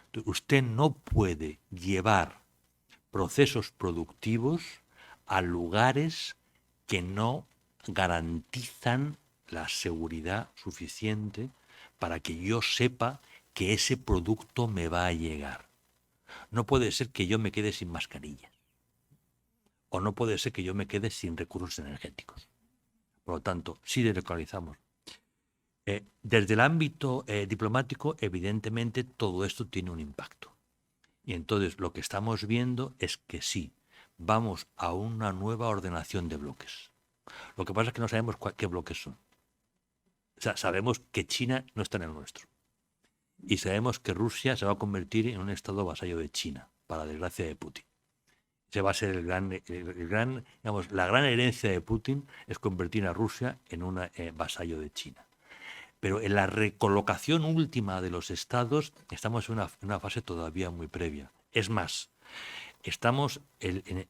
Entonces, usted no puede llevar procesos productivos a lugares que no garantizan la seguridad suficiente para que yo sepa que ese producto me va a llegar. No puede ser que yo me quede sin mascarilla. O no puede ser que yo me quede sin recursos energéticos. Por lo tanto, sí deslocalizamos. Desde el ámbito diplomático, evidentemente, todo esto tiene un impacto. Y entonces lo que estamos viendo es que sí, vamos a una nueva ordenación de bloques. Lo que pasa es que no sabemos qué bloques son. O sea, sabemos que China no está en el nuestro. Y sabemos que Rusia se va a convertir en un estado vasallo de China, para desgracia de Putin. Ese va a ser la gran herencia de Putin, es convertir a Rusia en un vasallo de China. Pero en la recolocación última de los estados estamos en una fase todavía muy previa. Es más,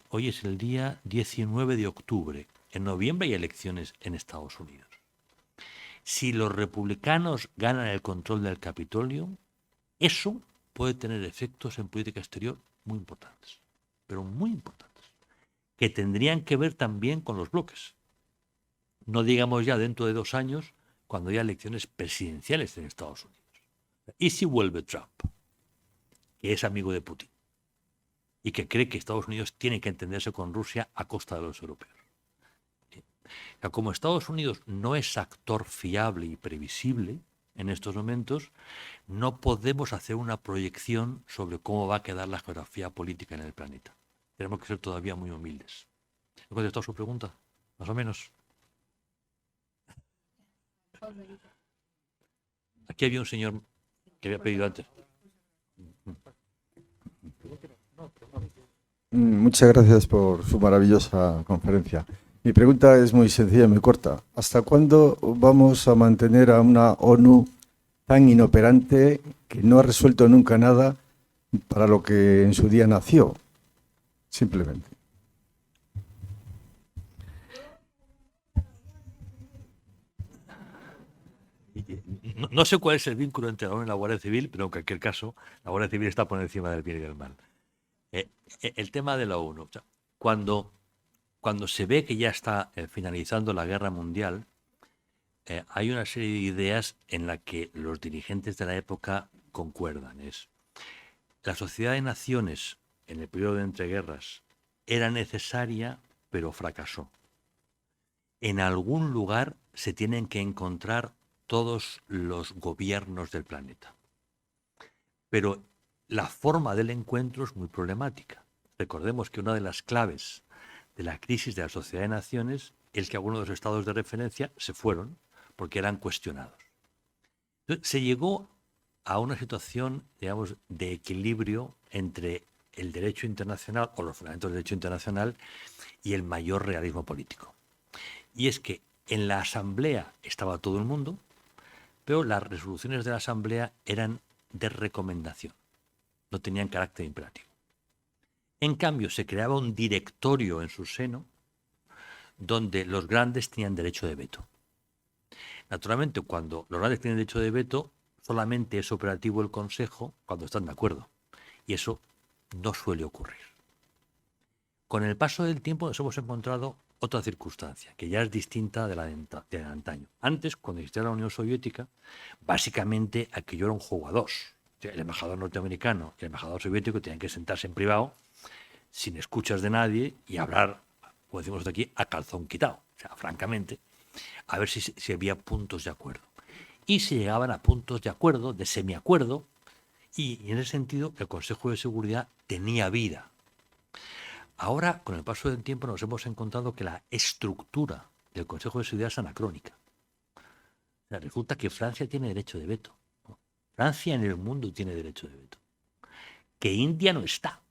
hoy es el día 19 de octubre. En noviembre hay elecciones en Estados Unidos. Si los republicanos ganan el control del Capitolio, eso puede tener efectos en política exterior muy importantes, pero muy importantes, que tendrían que ver también con los bloques. No digamos ya dentro de 2 años, cuando haya elecciones presidenciales en Estados Unidos. ¿Y si vuelve Trump, que es amigo de Putin y que cree que Estados Unidos tiene que entenderse con Rusia a costa de los europeos? Como Estados Unidos no es actor fiable y previsible en estos momentos, no podemos hacer una proyección sobre cómo va a quedar la geografía política en el planeta. Tenemos que ser todavía muy humildes. ¿He contestado su pregunta? Más o menos. Aquí había un señor que había pedido antes. Muchas gracias por su maravillosa conferencia. Mi pregunta es muy sencilla y muy corta. ¿Hasta cuándo vamos a mantener a una ONU tan inoperante que no ha resuelto nunca nada para lo que en su día nació? Simplemente. No sé cuál es el vínculo entre la ONU y la Guardia Civil, pero en cualquier caso, la Guardia Civil está por encima del bien y del mal. El tema de la ONU. O sea, cuando se ve que ya está finalizando la guerra mundial, hay una serie de ideas en las que los dirigentes de la época concuerdan. La Sociedad de Naciones en el periodo de entreguerras era necesaria, pero fracasó. En algún lugar se tienen que encontrar todos los gobiernos del planeta. Pero la forma del encuentro es muy problemática. recordemos que una de las claves de la crisis de la Sociedad de Naciones es que algunos de los estados de referencia se fueron porque eran cuestionados. Entonces, se llegó a una situación, digamos, de equilibrio entre el derecho internacional o los fundamentos del derecho internacional y el mayor realismo político. Y es que en la Asamblea estaba todo el mundo, pero las resoluciones de la Asamblea eran de recomendación, no tenían carácter imperativo. En cambio, se creaba un directorio en su seno donde los grandes tenían derecho de veto. Naturalmente, cuando los grandes tienen derecho de veto, solamente es operativo el Consejo cuando están de acuerdo. Y eso no suele ocurrir. Con el paso del tiempo nos hemos encontrado otra circunstancia, que ya es distinta de la de antaño. Antes, cuando existía la Unión Soviética, básicamente aquello era un juego a dos. O sea, el embajador norteamericano y el embajador soviético tenían que sentarse en privado, sin escuchas de nadie, y hablar, como decimos aquí, a calzón quitado. O sea, francamente, a ver si había puntos de acuerdo. Y se llegaban a puntos de acuerdo, de semiacuerdo, y en ese sentido el Consejo de Seguridad tenía vida. Ahora, con el paso del tiempo, nos hemos encontrado que la estructura del Consejo de Seguridad es anacrónica. O sea, resulta que Francia tiene derecho de veto. Francia en el mundo tiene derecho de veto. Que India no está.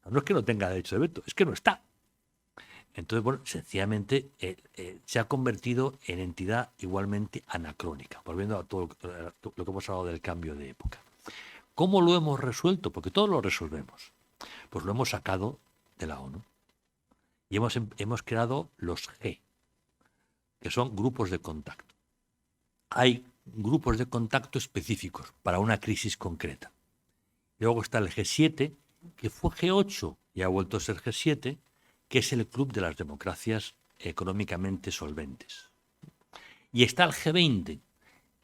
No es que no tenga derecho de veto, es que no está. Entonces, bueno, sencillamente se ha convertido en entidad igualmente anacrónica, volviendo a todo lo que hemos hablado del cambio de época. ¿Cómo lo hemos resuelto? Porque todo lo resolvemos. Pues lo hemos sacado de la ONU y hemos creado los G, que son grupos de contacto. Hay grupos de contacto específicos para una crisis concreta. Luego está el G7, que fue G8 y ha vuelto a ser G7, que es el club de las democracias económicamente solventes. Y está el G20,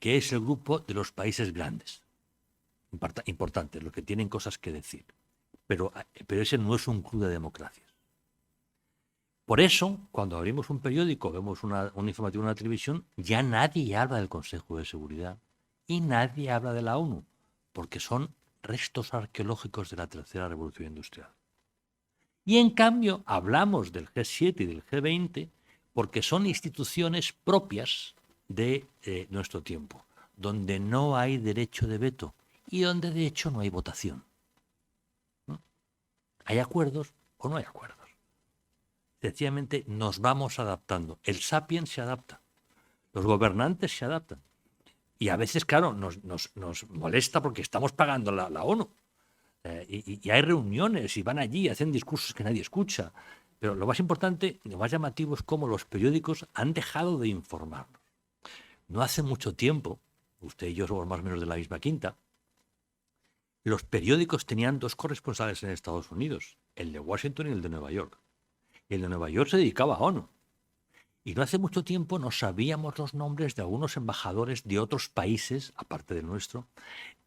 que es el grupo de los países grandes, importantes, los que tienen cosas que decir. Pero ese no es un club de democracias. Por eso, cuando abrimos un periódico, vemos un informativo en la televisión, ya nadie habla del Consejo de Seguridad y nadie habla de la ONU, porque son restos arqueológicos de la tercera revolución industrial. Y en cambio hablamos del G7 y del G20 porque son instituciones propias de nuestro tiempo, donde no hay derecho de veto y donde de hecho no hay votación. ¿No? ¿Hay acuerdos o no hay acuerdos? Sencillamente nos vamos adaptando. El sapiens se adapta. Los gobernantes se adaptan. Y a veces, claro, nos molesta porque estamos pagando la ONU. Y hay reuniones y van allí y hacen discursos que nadie escucha. Pero lo más importante, lo más llamativo es cómo los periódicos han dejado de informarnos. No hace mucho tiempo, usted y yo somos más o menos de la misma quinta, los periódicos tenían dos corresponsales en Estados Unidos, el de Washington y el de Nueva York. Y el de Nueva York se dedicaba a ONU. Y no hace mucho tiempo no sabíamos los nombres de algunos embajadores de otros países, aparte del nuestro,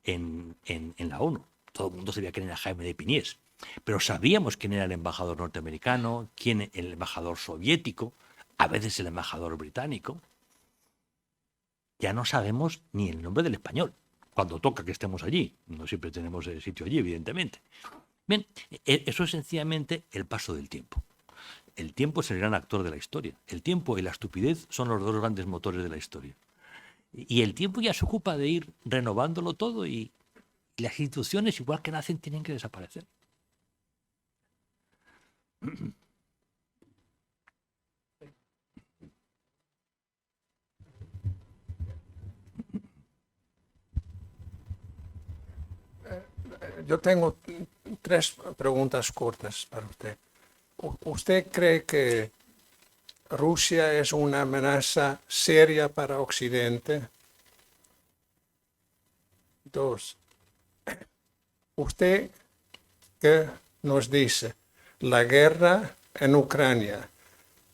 en la ONU. Todo el mundo sabía quién era Jaime de Piniés, pero sabíamos quién era el embajador norteamericano, quién el embajador soviético, a veces el embajador británico. Ya no sabemos ni el nombre del español, cuando toca que estemos allí. No siempre tenemos el sitio allí, evidentemente. Bien, eso es sencillamente el paso del tiempo. El tiempo es el gran actor de la historia. El tiempo y la estupidez son los dos grandes motores de la historia. Y el tiempo ya se ocupa de ir renovándolo todo y las instituciones, igual que nacen, tienen que desaparecer. Yo tengo tres preguntas cortas para usted. ¿Usted cree que Rusia es una amenaza seria para Occidente? Dos, ¿usted qué nos dice? ¿La guerra en Ucrania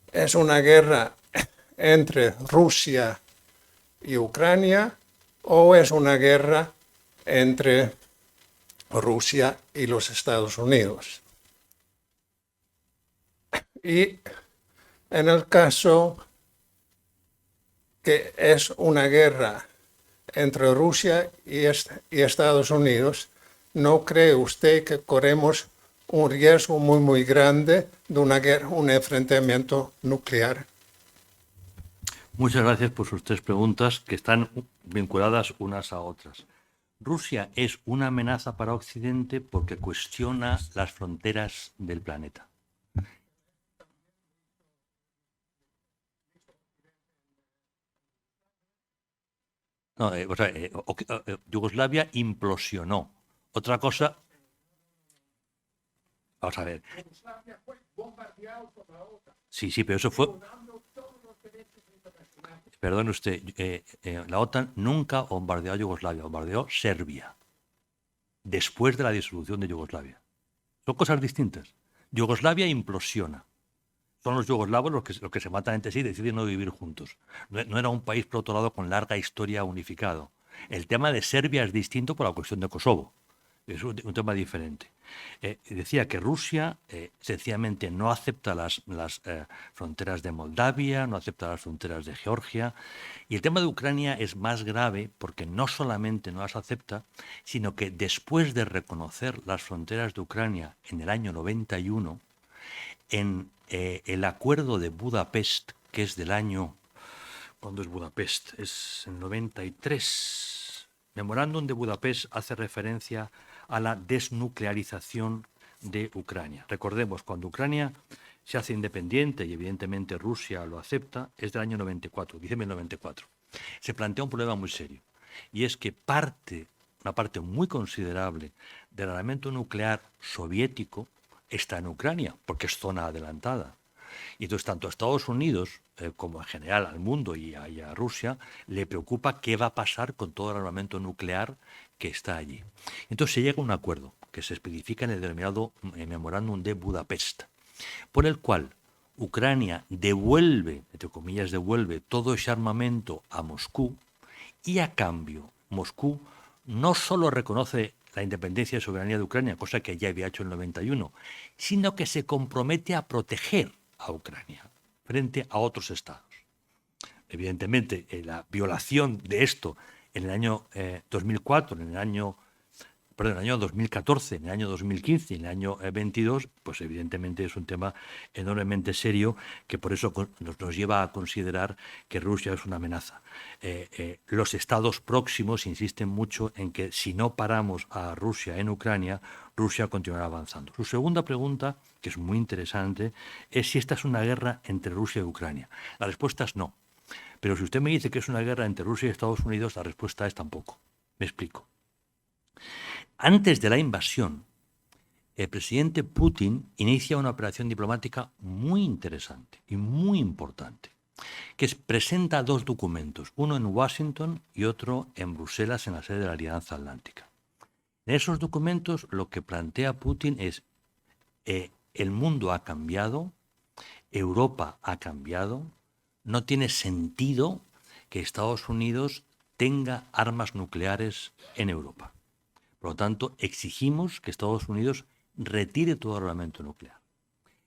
es una guerra entre Rusia y Ucrania o es una guerra entre Rusia y los Estados Unidos? Y en el caso que es una guerra entre Rusia y Estados Unidos, ¿no cree usted que corremos un riesgo muy, muy grande de una guerra, un enfrentamiento nuclear. Muchas gracias por sus tres preguntas que están vinculadas unas a otras. Rusia es una amenaza para Occidente porque cuestiona las fronteras del planeta. No, Yugoslavia implosionó. Otra cosa... Vamos a ver. Sí, pero eso fue... Perdone usted, la OTAN nunca bombardeó a Yugoslavia, bombardeó Serbia, después de la disolución de Yugoslavia. Son cosas distintas. Yugoslavia implosiona. Son los yugoslavos los que se matan entre sí y deciden no vivir juntos. No era un país, por otro lado, con larga historia unificado. El tema de Serbia es distinto por la cuestión de Kosovo. Es un tema diferente. Decía que Rusia sencillamente no acepta las fronteras de Moldavia, no acepta las fronteras de Georgia. Y el tema de Ucrania es más grave porque no solamente no las acepta, sino que después de reconocer las fronteras de Ucrania en el año 91, en el acuerdo de Budapest, que es del año... ¿Cuándo es Budapest? Es el 93. Memorándum de Budapest hace referencia a la desnuclearización de Ucrania. Recordemos, cuando Ucrania se hace independiente, y evidentemente Rusia lo acepta, es del año 94, diciembre del 94. Se plantea un problema muy serio, y es que una parte muy considerable del armamento nuclear soviético está en Ucrania, porque es zona adelantada. Y entonces tanto a Estados Unidos como en general al mundo y a Rusia le preocupa qué va a pasar con todo el armamento nuclear que está allí. Entonces se llega a un acuerdo que se especifica en el denominado Memorándum de Budapest, por el cual Ucrania devuelve, entre comillas devuelve, todo ese armamento a Moscú, y a cambio Moscú no solo reconoce la independencia y soberanía de Ucrania, cosa que ya había hecho en el 91, sino que se compromete a proteger a Ucrania frente a otros estados. Evidentemente, la violación de esto en el año 2004, en el año 2014, en el año 2015 y en el año 22, pues evidentemente es un tema enormemente serio que por eso nos lleva a considerar que Rusia es una amenaza. Los estados próximos insisten mucho en que si no paramos a Rusia en Ucrania, Rusia continuará avanzando. Su segunda pregunta, que es muy interesante, es si esta es una guerra entre Rusia y Ucrania. La respuesta es no. Pero si usted me dice que es una guerra entre Rusia y Estados Unidos, la respuesta es tampoco. Me explico. Antes de la invasión, el presidente Putin inicia una operación diplomática muy interesante y muy importante, que presenta dos documentos, uno en Washington y otro en Bruselas, en la sede de la Alianza Atlántica. En esos documentos lo que plantea Putin es el mundo ha cambiado, Europa ha cambiado, no tiene sentido que Estados Unidos tenga armas nucleares en Europa. Por lo tanto, exigimos que Estados Unidos retire todo armamento nuclear.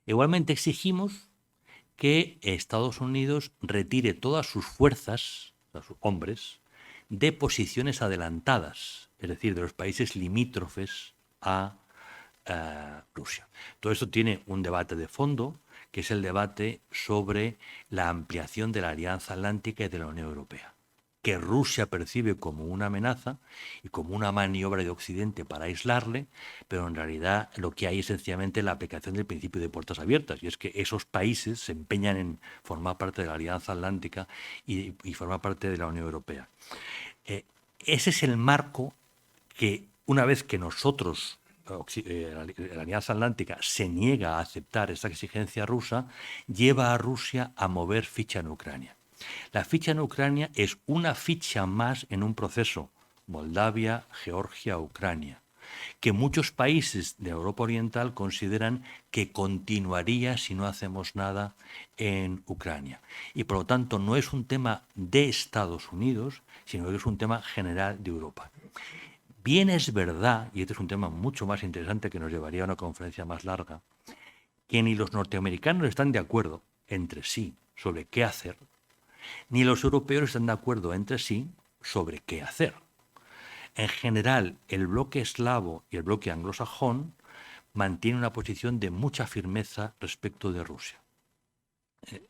Igualmente exigimos que Estados Unidos retire todas sus fuerzas, sus hombres, de posiciones adelantadas, es decir, de los países limítrofes a Rusia. Todo esto tiene un debate de fondo, que es el debate sobre la ampliación de la Alianza Atlántica y de la Unión Europea, que Rusia percibe como una amenaza y como una maniobra de Occidente para aislarle, pero en realidad lo que hay es sencillamente la aplicación del principio de puertas abiertas, y es que esos países se empeñan en formar parte de la Alianza Atlántica y formar parte de la Unión Europea. Ese es el marco que, una vez que nosotros, la Alianza Atlántica, se niega a aceptar esta exigencia rusa, lleva a Rusia a mover ficha en Ucrania. La ficha en Ucrania es una ficha más en un proceso, Moldavia, Georgia, Ucrania, que muchos países de Europa Oriental consideran que continuaría si no hacemos nada en Ucrania. Y por lo tanto no es un tema de Estados Unidos, sino que es un tema general de Europa. Bien es verdad, y este es un tema mucho más interesante que nos llevaría a una conferencia más larga, que ni los norteamericanos están de acuerdo entre sí sobre qué hacer, ni los europeos están de acuerdo entre sí sobre qué hacer. En general, el bloque eslavo y el bloque anglosajón mantiene una posición de mucha firmeza respecto de Rusia.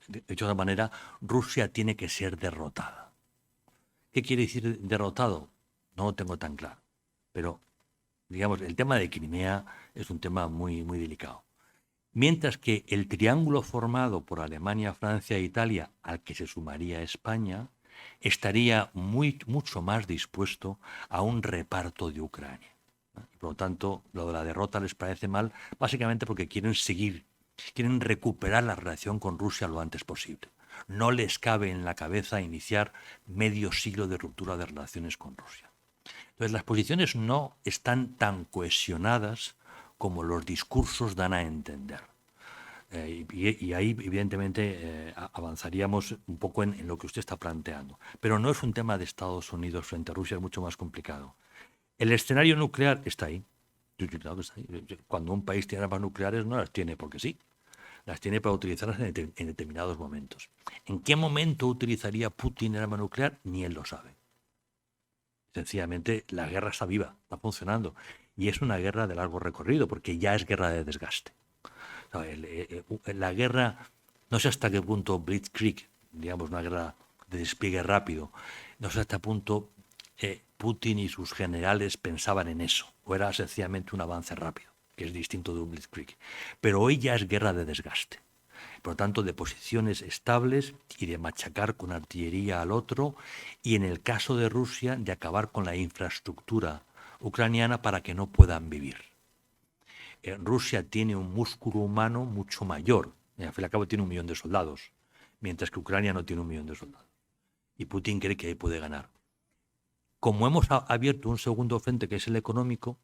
De otra manera, Rusia tiene que ser derrotada. ¿Qué quiere decir derrotado? No lo tengo tan claro. Pero, digamos, el tema de Crimea es un tema muy, muy delicado. Mientras que el triángulo formado por Alemania, Francia e Italia, al que se sumaría España, estaría mucho más dispuesto a un reparto de Ucrania. Por lo tanto, lo de la derrota les parece mal, básicamente porque quieren recuperar la relación con Rusia lo antes posible. No les cabe en la cabeza iniciar medio siglo de ruptura de relaciones con Rusia. Entonces, las posiciones no están tan cohesionadas como los discursos dan a entender. Y ahí, evidentemente, avanzaríamos un poco en lo que usted está planteando. Pero no es un tema de Estados Unidos frente a Rusia, es mucho más complicado. El escenario nuclear está ahí. Claro que está ahí. Cuando un país tiene armas nucleares, no las tiene porque sí. Las tiene para utilizarlas en determinados momentos. ¿En qué momento utilizaría Putin el arma nuclear? Ni él lo sabe. Sencillamente, la guerra está viva, está funcionando. Y es una guerra de largo recorrido, porque ya es guerra de desgaste. La guerra, no sé hasta qué punto Blitzkrieg, digamos, una guerra de despliegue rápido, no sé hasta qué punto Putin y sus generales pensaban en eso, o era sencillamente un avance rápido, que es distinto de un Blitzkrieg. Pero hoy ya es guerra de desgaste. Por lo tanto, de posiciones estables y de machacar con artillería al otro, y en el caso de Rusia, de acabar con la infraestructura ucraniana para que no puedan vivir. Rusia tiene un músculo humano mucho mayor, al fin y al cabo tiene 1 millón de soldados, mientras que Ucrania no tiene 1 millón de soldados. Y Putin cree que ahí puede ganar. Como hemos abierto un segundo frente, que es el económico,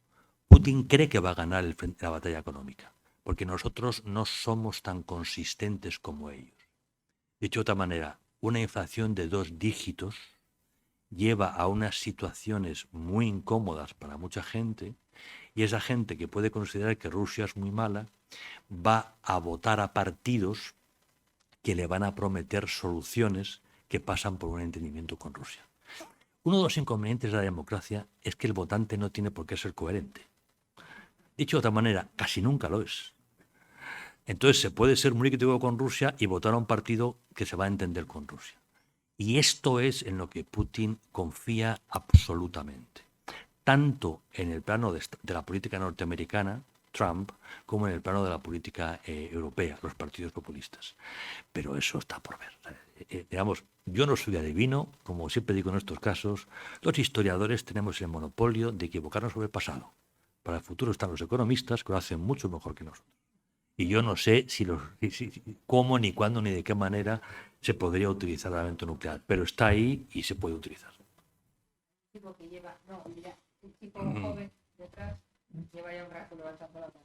Putin cree que va a ganar la batalla económica, porque nosotros no somos tan consistentes como ellos. Dicho de otra manera, una inflación de 2 dígitos lleva a unas situaciones muy incómodas para mucha gente, y esa gente que puede considerar que Rusia es muy mala va a votar a partidos que le van a prometer soluciones que pasan por un entendimiento con Rusia. Uno de los inconvenientes de la democracia es que el votante no tiene por qué ser coherente. Dicho de otra manera, casi nunca lo es. Entonces se puede ser muy crítico con Rusia y votar a un partido que se va a entender con Rusia. Y esto es en lo que Putin confía absolutamente, tanto en el plano de la política norteamericana, Trump, como en el plano de la política europea, los partidos populistas. Pero eso está por ver. Digamos, yo no soy adivino, como siempre digo en estos casos, los historiadores tenemos el monopolio de equivocarnos sobre el pasado. Para el futuro están los economistas, que lo hacen mucho mejor que nosotros. Y yo no sé cómo, ni cuándo, ni de qué manera se podría utilizar el armamento nuclear, pero está ahí y se puede utilizar. El tipo joven detrás lleva ya un rato levantando la mano.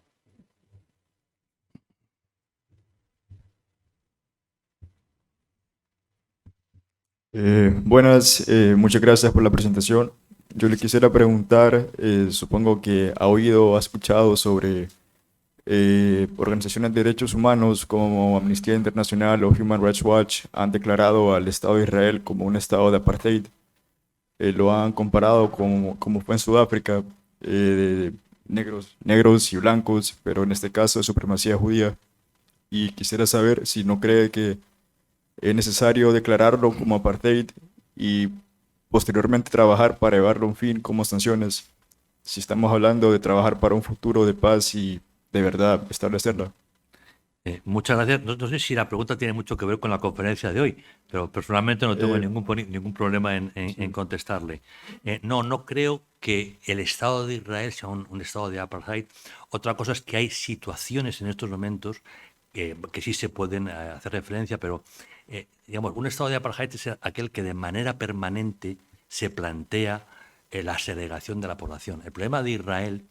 Buenas, muchas gracias por la presentación. Yo le quisiera preguntar, supongo que ha oído o ha escuchado sobre organizaciones de derechos humanos como Amnistía Internacional o Human Rights Watch han declarado al Estado de Israel como un estado de apartheid. Lo han comparado como fue en Sudáfrica, negros y blancos, pero en este caso de supremacía judía. Y quisiera saber si no cree que es necesario declararlo como apartheid y posteriormente trabajar para llevarlo a un fin como sanciones, si estamos hablando de trabajar para un futuro de paz y de verdad establecerla. Muchas gracias. No sé si la pregunta tiene mucho que ver con la conferencia de hoy, pero personalmente no tengo ningún problema en contestarle. No creo que el Estado de Israel sea un Estado de apartheid. Otra cosa es que hay situaciones en estos momentos que sí se pueden hacer referencia, pero digamos, un Estado de apartheid es aquel que de manera permanente se plantea la segregación de la población. El problema de Israel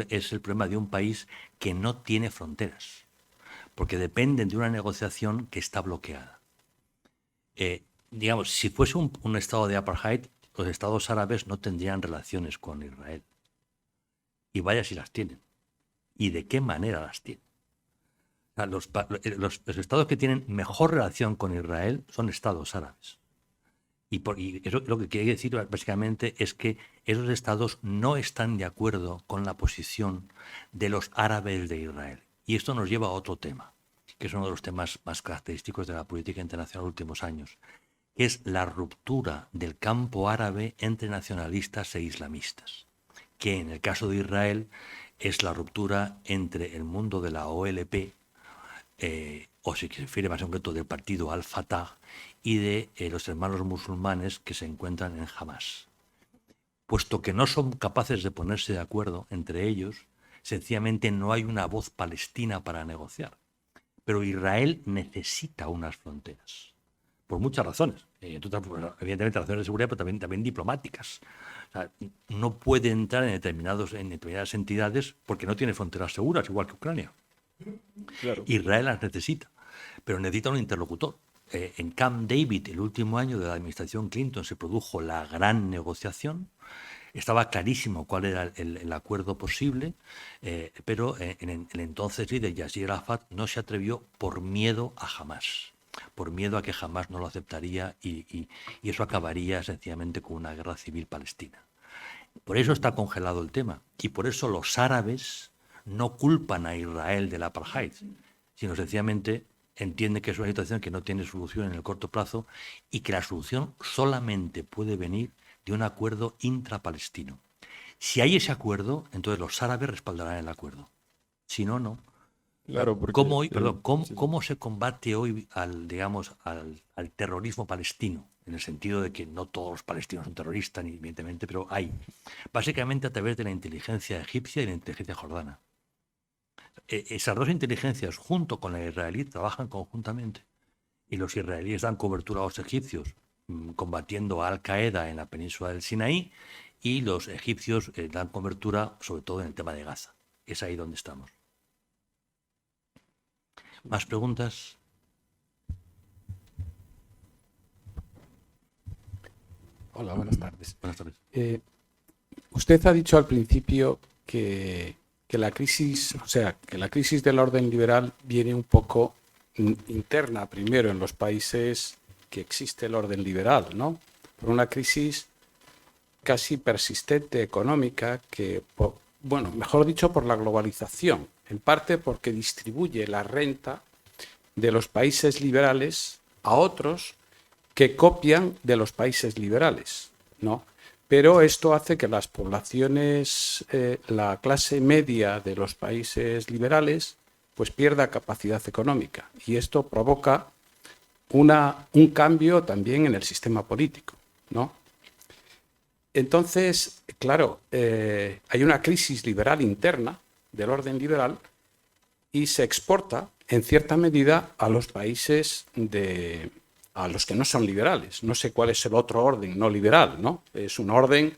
es el problema de un país que no tiene fronteras, porque dependen de una negociación que está bloqueada. Digamos, si fuese un estado de apartheid, los estados árabes no tendrían relaciones con Israel. Y vaya si las tienen. ¿Y de qué manera las tienen? O sea, los estados que tienen mejor relación con Israel son estados árabes. Y eso lo que quiere decir básicamente es que esos estados no están de acuerdo con la posición de los árabes de Israel. Y esto nos lleva a otro tema, que es uno de los temas más característicos de la política internacional en los últimos años, que es la ruptura del campo árabe entre nacionalistas e islamistas, que en el caso de Israel es la ruptura entre el mundo de la OLP, o si se refiere más en concreto del partido Al-Fatah, y de los hermanos musulmanes que se encuentran en Hamas. Puesto que no son capaces de ponerse de acuerdo entre ellos, sencillamente no hay una voz palestina para negociar. Pero Israel necesita unas fronteras, por muchas razones. Evidentemente razones de seguridad, pero también diplomáticas. O sea, no puede entrar en determinadas entidades porque no tiene fronteras seguras, igual que Ucrania. Claro. Israel las necesita, pero necesita un interlocutor. En Camp David, el último año de la administración Clinton, se produjo la gran negociación. Estaba clarísimo cuál era el acuerdo posible, pero el entonces líder Yasser Arafat no se atrevió por miedo a Hamas, por miedo a que Hamas no lo aceptaría y eso acabaría sencillamente con una guerra civil palestina. Por eso está congelado el tema y por eso los árabes no culpan a Israel del apartheid, sino sencillamente entienden que es una situación que no tiene solución en el corto plazo y que la solución solamente puede venir de un acuerdo intrapalestino. Si hay ese acuerdo, entonces los árabes respaldarán el acuerdo. Si no, no. Claro, porque, ¿Cómo se combate hoy al terrorismo palestino? En el sentido de que no todos los palestinos son terroristas, evidentemente, pero hay. Básicamente a través de la inteligencia egipcia y la inteligencia jordana. Esas dos inteligencias, junto con la israelí, trabajan conjuntamente. Y los israelíes dan cobertura a los egipcios combatiendo a Al-Qaeda en la península del Sinaí y los egipcios dan cobertura sobre todo en el tema de Gaza. Es ahí donde estamos. ¿Más preguntas? Hola, buenas tardes. Buenas tardes. Usted ha dicho al principio que la crisis, que la crisis del orden liberal viene un poco interna primero en los países que existe el orden liberal, ¿no? Por una crisis casi persistente económica que, mejor dicho, por la globalización, en parte porque distribuye la renta de los países liberales a otros que copian de los países liberales, ¿no? Pero esto hace que las poblaciones, la clase media de los países liberales, pues pierda capacidad económica. Y esto provoca un cambio también en el sistema político, ¿no? Entonces, claro, hay una crisis liberal interna del orden liberal y se exporta en cierta medida a los países a los que no son liberales. No sé cuál es el otro orden no liberal, ¿no? Es un orden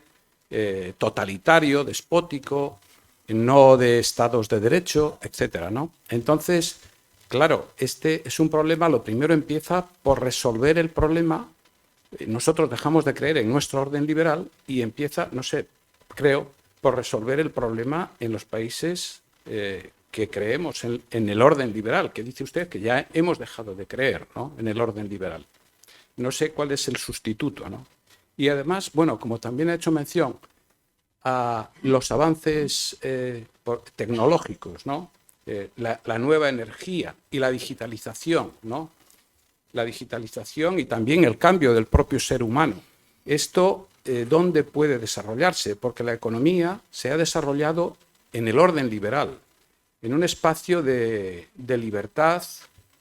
totalitario, despótico, no de estados de derecho, etcétera, ¿no? Entonces, claro, este es un problema. Lo primero empieza por resolver el problema. Nosotros dejamos de creer en nuestro orden liberal y empieza, creo, por resolver el problema en los países que creemos en el orden liberal, que dice usted que ya hemos dejado de creer, ¿no?, en el orden liberal. No sé cuál es el sustituto, ¿no? Y además, como también ha hecho mención a los avances tecnológicos, ¿no? La nueva energía y la digitalización, ¿no? La digitalización y también el cambio del propio ser humano. Esto, ¿dónde puede desarrollarse? Porque la economía se ha desarrollado en el orden liberal, en un espacio de libertad,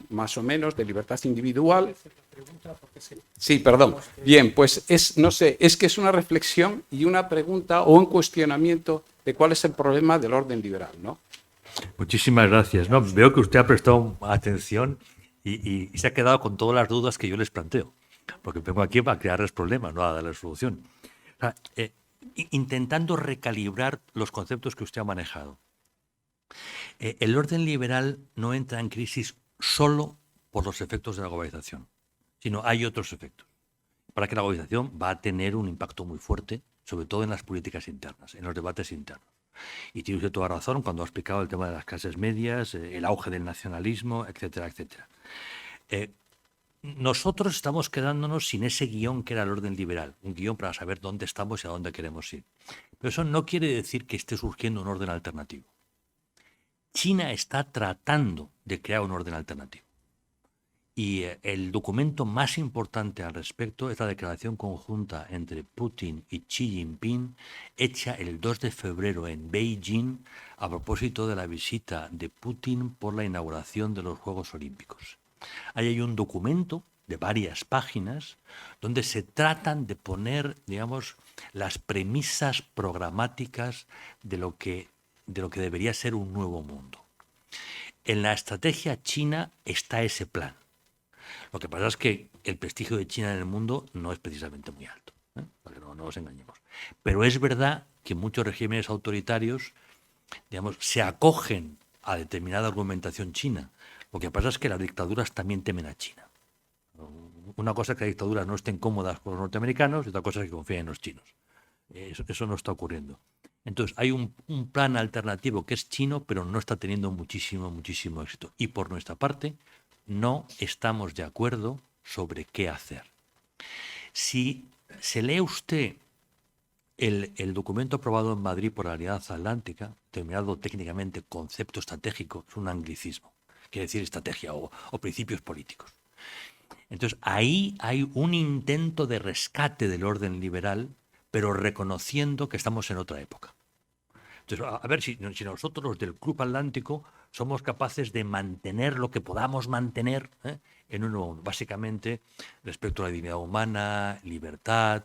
más o menos, de libertad individual. Sí, perdón. Bien, pues es que es una reflexión y una pregunta o un cuestionamiento de cuál es el problema del orden liberal, ¿no? Muchísimas gracias. No, veo que usted ha prestado atención y se ha quedado con todas las dudas que yo les planteo, porque vengo aquí para crearles problemas, no a darles solución. O sea, intentando recalibrar los conceptos que usted ha manejado. El orden liberal no entra en crisis solo por los efectos de la globalización, sino hay otros efectos. Para que la globalización va a tener un impacto muy fuerte, sobre todo en las políticas internas, en los debates internos. Y tiene usted toda razón cuando ha explicado el tema de las clases medias, el auge del nacionalismo, etcétera, etcétera. nosotros estamos quedándonos sin ese guión que era el orden liberal, un guión para saber dónde estamos y a dónde queremos ir. Pero eso no quiere decir que esté surgiendo un orden alternativo. China está tratando de crear un orden alternativo. Y el documento más importante al respecto es la declaración conjunta entre Putin y Xi Jinping, hecha el 2 de febrero en Beijing a propósito de la visita de Putin por la inauguración de los Juegos Olímpicos. Ahí hay un documento de varias páginas donde se tratan de poner, digamos, las premisas programáticas de lo que debería ser un nuevo mundo. En la estrategia china está ese plan. Lo que pasa es que el prestigio de China en el mundo no es precisamente muy alto, para que no nos engañemos. Pero es verdad que muchos regímenes autoritarios, digamos, se acogen a determinada argumentación china. Lo que pasa es que las dictaduras también temen a China. Una cosa es que las dictaduras no estén cómodas con los norteamericanos y otra cosa es que confíen en los chinos. Eso no está ocurriendo. Entonces, hay un plan alternativo que es chino, pero no está teniendo muchísimo éxito. Y por nuestra parte, no estamos de acuerdo sobre qué hacer. Si se lee usted el documento aprobado en Madrid por la Alianza Atlántica, denominado técnicamente concepto estratégico, es un anglicismo, quiere decir estrategia o principios políticos. Entonces, ahí hay un intento de rescate del orden liberal, pero reconociendo que estamos en otra época. Entonces, a ver si nosotros, los del Club Atlántico, somos capaces de mantener lo que podamos mantener en un nuevo mundo. Básicamente, respecto a la dignidad humana, libertad,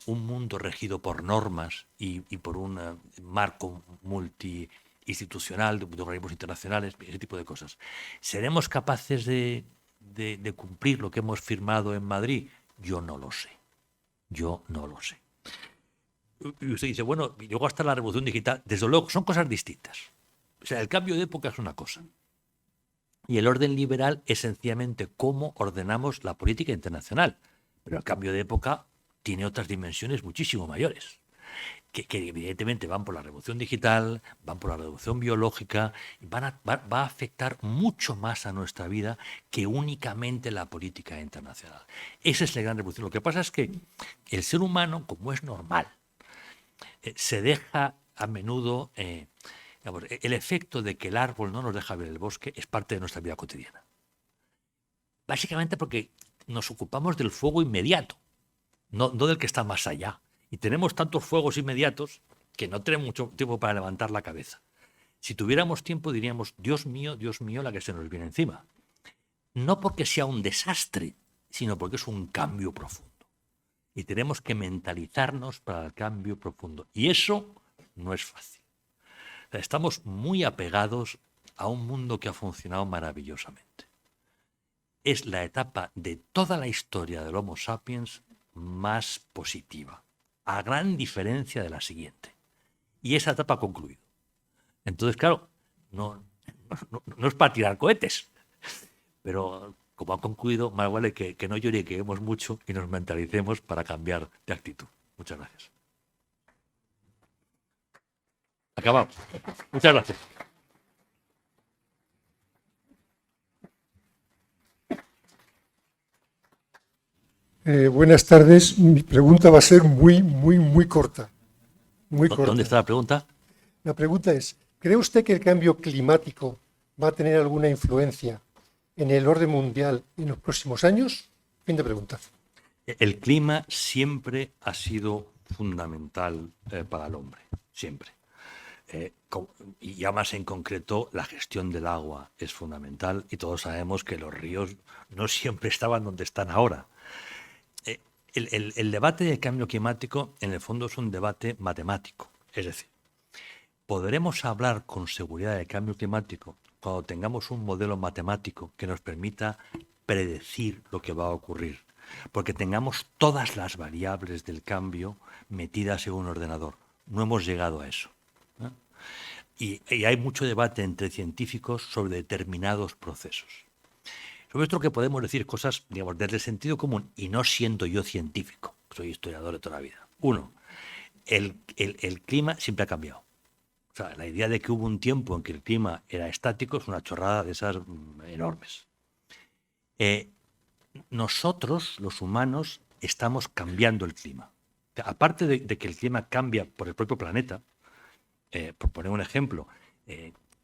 un mundo regido por normas y por un marco multiinstitucional, de organismos internacionales, ese tipo de cosas. ¿Seremos capaces de cumplir lo que hemos firmado en Madrid? Yo no lo sé. Y usted dice, bueno, y luego hasta la revolución digital, desde luego, son cosas distintas. O sea, el cambio de época es una cosa. Y el orden liberal es sencillamente cómo ordenamos la política internacional. Pero el cambio de época tiene otras dimensiones muchísimo mayores, que evidentemente van por la revolución digital, van por la revolución biológica, y va a afectar mucho más a nuestra vida que únicamente la política internacional. Esa es la gran revolución. Lo que pasa es que el ser humano, como es normal, se deja a menudo, digamos, el efecto de que el árbol no nos deja ver el bosque es parte de nuestra vida cotidiana. Básicamente porque nos ocupamos del fuego inmediato, no del que está más allá. Y tenemos tantos fuegos inmediatos que no tenemos mucho tiempo para levantar la cabeza. Si tuviéramos tiempo diríamos, Dios mío, la que se nos viene encima. No porque sea un desastre, sino porque es un cambio profundo. Y tenemos que mentalizarnos para el cambio profundo. Y eso no es fácil. O sea, estamos muy apegados a un mundo que ha funcionado maravillosamente. Es la etapa de toda la historia del Homo sapiens más positiva, a gran diferencia de la siguiente. Y esa etapa ha concluido. Entonces, claro, no es para tirar cohetes, pero como ha concluido, más vale que no lloriqueemos mucho y nos mentalicemos para cambiar de actitud. Muchas gracias. Acabamos. Muchas gracias. Buenas tardes. Mi pregunta va a ser muy corta. Muy corta. ¿Dónde está la pregunta? La pregunta es, ¿cree usted que el cambio climático va a tener alguna influencia en el orden mundial en los próximos años? Fin de pregunta. El clima siempre ha sido fundamental para el hombre, siempre. Y además en concreto la gestión del agua es fundamental y todos sabemos que los ríos no siempre estaban donde están ahora. El debate del cambio climático en el fondo es un debate matemático, es decir, podremos hablar con seguridad del cambio climático cuando tengamos un modelo matemático que nos permita predecir lo que va a ocurrir, porque tengamos todas las variables del cambio metidas en un ordenador. No hemos llegado a eso. Y hay mucho debate entre científicos sobre determinados procesos. Sobre esto que podemos decir cosas, digamos, desde el sentido común, y no siendo yo científico, soy historiador de toda la vida. Uno, el clima siempre ha cambiado. O sea, la idea de que hubo un tiempo en que el clima era estático es una chorrada de esas enormes. nosotros, los humanos, estamos cambiando el clima. Aparte de que el clima cambia por el propio planeta, por poner un ejemplo,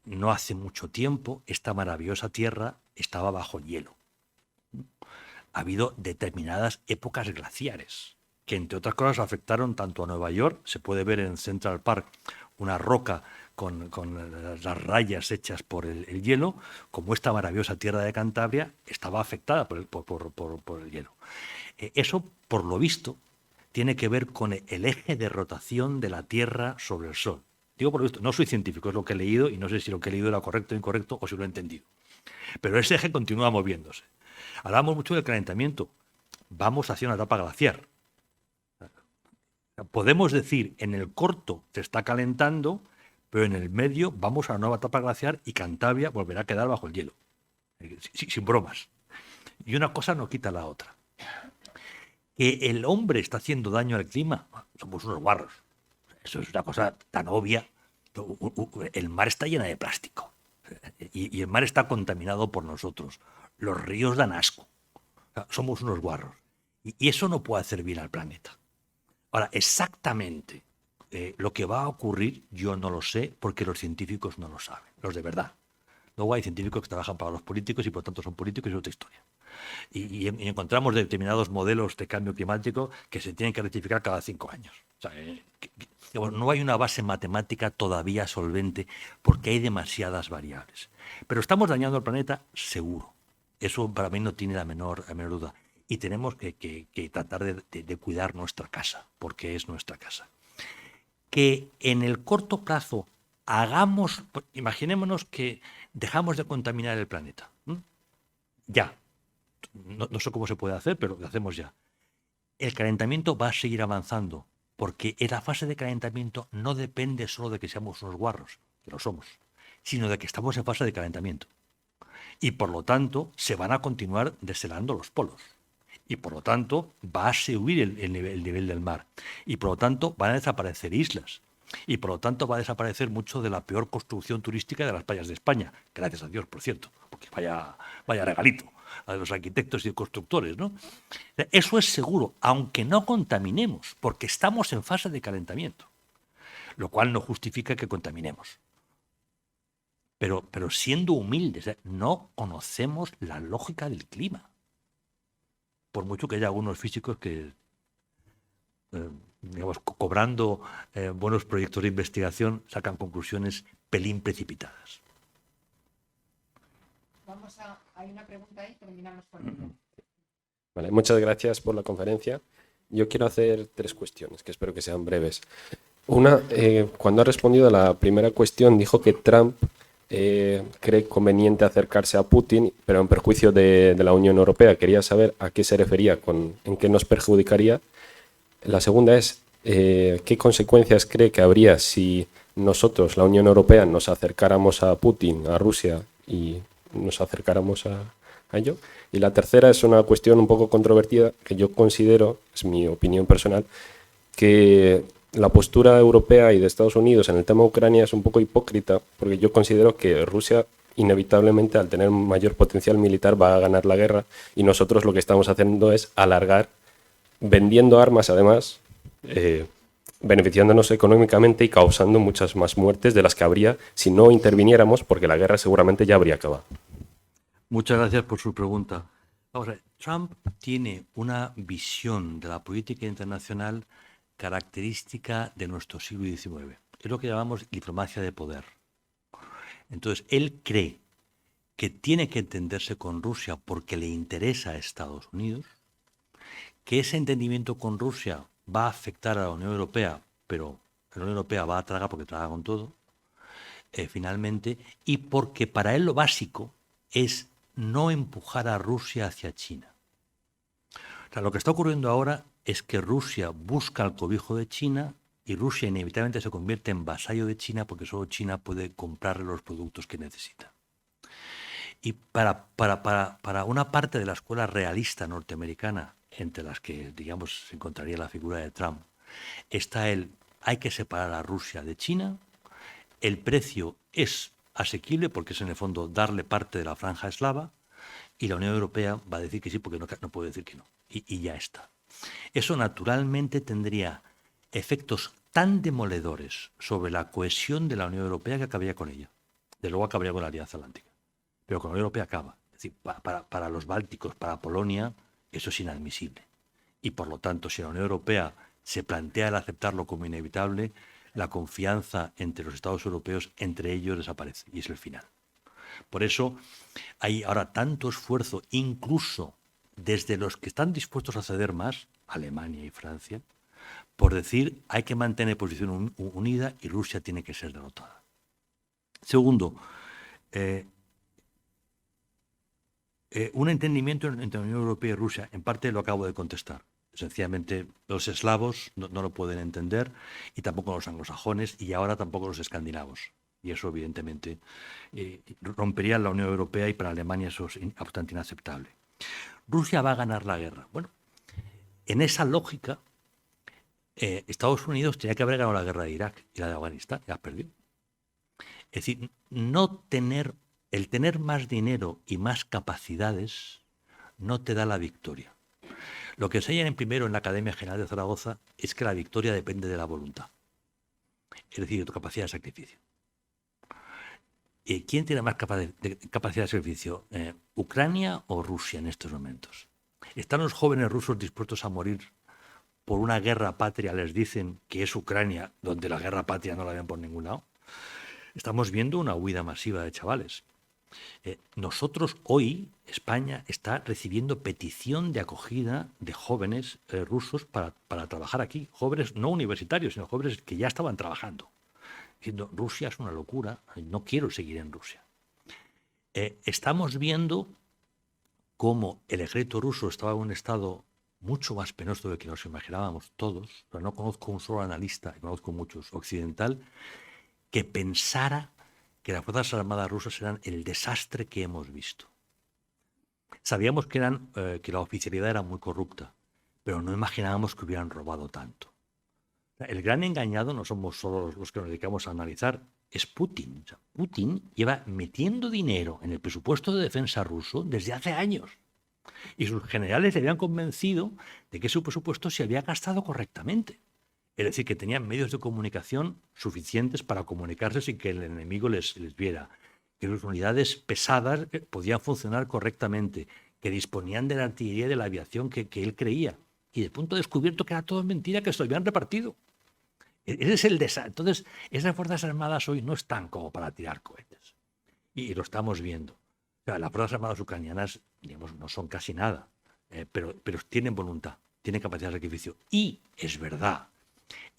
no hace mucho tiempo esta maravillosa Tierra estaba bajo hielo. Ha habido determinadas épocas glaciares que, entre otras cosas, afectaron tanto a Nueva York. Se puede ver en Central Park una roca con las rayas hechas por el hielo, como esta maravillosa Tierra de Cantabria estaba afectada por el hielo. Eso, por lo visto, tiene que ver con el eje de rotación de la Tierra sobre el Sol. Digo por lo visto, no soy científico, es lo que he leído y no sé si lo que he leído era correcto o incorrecto o si lo he entendido. Pero ese eje continúa moviéndose. Hablamos mucho del calentamiento. Vamos hacia una etapa glaciar. Podemos decir, en el corto se está calentando, pero en el medio vamos a una nueva etapa glaciar y Cantabria volverá a quedar bajo el hielo. Sin bromas. Y una cosa no quita la otra. Que el hombre está haciendo daño al clima, somos unos guarros. Eso es una cosa tan obvia. El mar está lleno de plástico. Y el mar está contaminado por nosotros. Los ríos dan asco. O sea, somos unos guarros. Y eso no puede hacer bien al planeta. Ahora, exactamente lo que va a ocurrir yo no lo sé porque los científicos no lo saben, los de verdad. Luego hay científicos que trabajan para los políticos y por tanto son políticos y es otra historia. Y encontramos determinados modelos de cambio climático que se tienen que rectificar cada 5 años. O sea, no hay una base matemática todavía solvente porque hay demasiadas variables. Pero estamos dañando al planeta seguro. Eso para mí no tiene la menor duda. Y tenemos que tratar de cuidar nuestra casa, porque es nuestra casa. Que en el corto plazo imaginémonos que dejamos de contaminar el planeta. Ya. No sé cómo se puede hacer, pero lo hacemos ya. El calentamiento va a seguir avanzando, porque la fase de calentamiento no depende solo de que seamos unos guarros, que lo somos, sino de que estamos en fase de calentamiento. Y por lo tanto, se van a continuar deshelando los polos. Y por lo tanto, va a subir el nivel del mar. Y por lo tanto, van a desaparecer islas. Y por lo tanto, va a desaparecer mucho de la peor construcción turística de las playas de España. Gracias a Dios, por cierto, porque vaya regalito a los arquitectos y constructores, ¿no? Eso es seguro, aunque no contaminemos, porque estamos en fase de calentamiento. Lo cual no justifica que contaminemos. Pero siendo humildes, no conocemos la lógica del clima. Por mucho que haya algunos físicos que, cobrando buenos proyectos de investigación, sacan conclusiones pelín precipitadas. Hay una pregunta ahí, terminamos con ella. Vale, muchas gracias por la conferencia. Yo quiero hacer 3 cuestiones, que espero que sean breves. Una, cuando ha respondido a la primera cuestión, dijo que Trump cree conveniente acercarse a Putin, pero en perjuicio de la Unión Europea. Quería saber a qué se refería, en qué nos perjudicaría. La segunda es, ¿qué consecuencias cree que habría si nosotros, la Unión Europea, nos acercáramos a Putin, a Rusia, y nos acercáramos a ello? Y la tercera es una cuestión un poco controvertida, que yo considero, es mi opinión personal, que la postura europea y de Estados Unidos en el tema de Ucrania es un poco hipócrita, porque yo considero que Rusia inevitablemente, al tener mayor potencial militar, va a ganar la guerra, y nosotros lo que estamos haciendo es alargar, vendiendo armas además, beneficiándonos económicamente y causando muchas más muertes de las que habría si no interviniéramos, porque la guerra seguramente ya habría acabado. Muchas gracias por su pregunta. Vamos a ver, Trump tiene una visión de la política internacional característica de nuestro siglo XIX. Es lo que llamamos diplomacia de poder. Entonces, él cree que tiene que entenderse con Rusia porque le interesa a Estados Unidos, que ese entendimiento con Rusia va a afectar a la Unión Europea, pero la Unión Europea va a tragar porque traga con todo, finalmente, y porque para él lo básico es no empujar a Rusia hacia China. O sea, lo que está ocurriendo ahora es que Rusia busca el cobijo de China y Rusia inevitablemente se convierte en vasallo de China porque solo China puede comprarle los productos que necesita. Y para una parte de la escuela realista norteamericana, entre las que, digamos, se encontraría la figura de Trump, está hay que separar a Rusia de China, el precio es asequible porque es en el fondo darle parte de la franja eslava y la Unión Europea va a decir que sí porque no puede decir que no. Y ya está. Eso naturalmente tendría efectos tan demoledores sobre la cohesión de la Unión Europea que acabaría con ella. De luego acabaría con la Alianza Atlántica. Pero con la Unión Europea acaba. Es decir, para los bálticos, para Polonia, eso es inadmisible. Y por lo tanto, si la Unión Europea se plantea el aceptarlo como inevitable, la confianza entre los Estados europeos, entre ellos, desaparece. Y es el final. Por eso hay ahora tanto esfuerzo, incluso desde los que están dispuestos a ceder más, Alemania y Francia, por decir hay que mantener posición unida y Rusia tiene que ser derrotada. Segundo, un entendimiento entre la Unión Europea y Rusia, en parte lo acabo de contestar. Sencillamente los eslavos no lo pueden entender y tampoco los anglosajones y ahora tampoco los escandinavos. Y eso evidentemente rompería la Unión Europea y para Alemania eso es absolutamente inaceptable. Rusia va a ganar la guerra. Bueno, en esa lógica, Estados Unidos tenía que haber ganado la guerra de Irak y la de Afganistán, y la perdió. Es decir, el tener más dinero y más capacidades no te da la victoria. Lo que enseñan primero en la Academia General de Zaragoza es que la victoria depende de la voluntad, es decir, de tu capacidad de sacrificio. ¿Quién tiene más capacidad de sacrificio? ¿Ucrania o Rusia en estos momentos? ¿Están los jóvenes rusos dispuestos a morir por una guerra patria? Les dicen que es Ucrania, donde la guerra patria no la ven por ningún lado. Estamos viendo una huida masiva de chavales. Nosotros hoy, España está recibiendo petición de acogida de jóvenes rusos para trabajar aquí. Jóvenes no universitarios, sino jóvenes que ya estaban trabajando. Diciendo, Rusia es una locura, no quiero seguir en Rusia. Estamos viendo cómo el ejército ruso estaba en un estado mucho más penoso de lo que nos imaginábamos todos. Pero no conozco un solo analista, conozco muchos, occidental, que pensara que las Fuerzas Armadas rusas eran el desastre que hemos visto. Sabíamos que la oficialidad era muy corrupta, pero no imaginábamos que hubieran robado tanto. El gran engañado no somos solo los que nos dedicamos a analizar, es Putin. O sea, Putin lleva metiendo dinero en el presupuesto de defensa ruso desde hace años. Y sus generales le habían convencido de que su presupuesto se había gastado correctamente. Es decir, que tenían medios de comunicación suficientes para comunicarse sin que el enemigo les viera. Que sus unidades pesadas podían funcionar correctamente. Que disponían de la artillería y de la aviación que él creía. Y de pronto ha descubierto que era todo mentira, que se lo habían repartido. Ese es el desastre. Entonces, esas Fuerzas Armadas hoy no están como para tirar cohetes. Y lo estamos viendo. O sea, las Fuerzas Armadas ucranianas, digamos, no son casi nada, pero tienen voluntad, tienen capacidad de sacrificio. Y es verdad,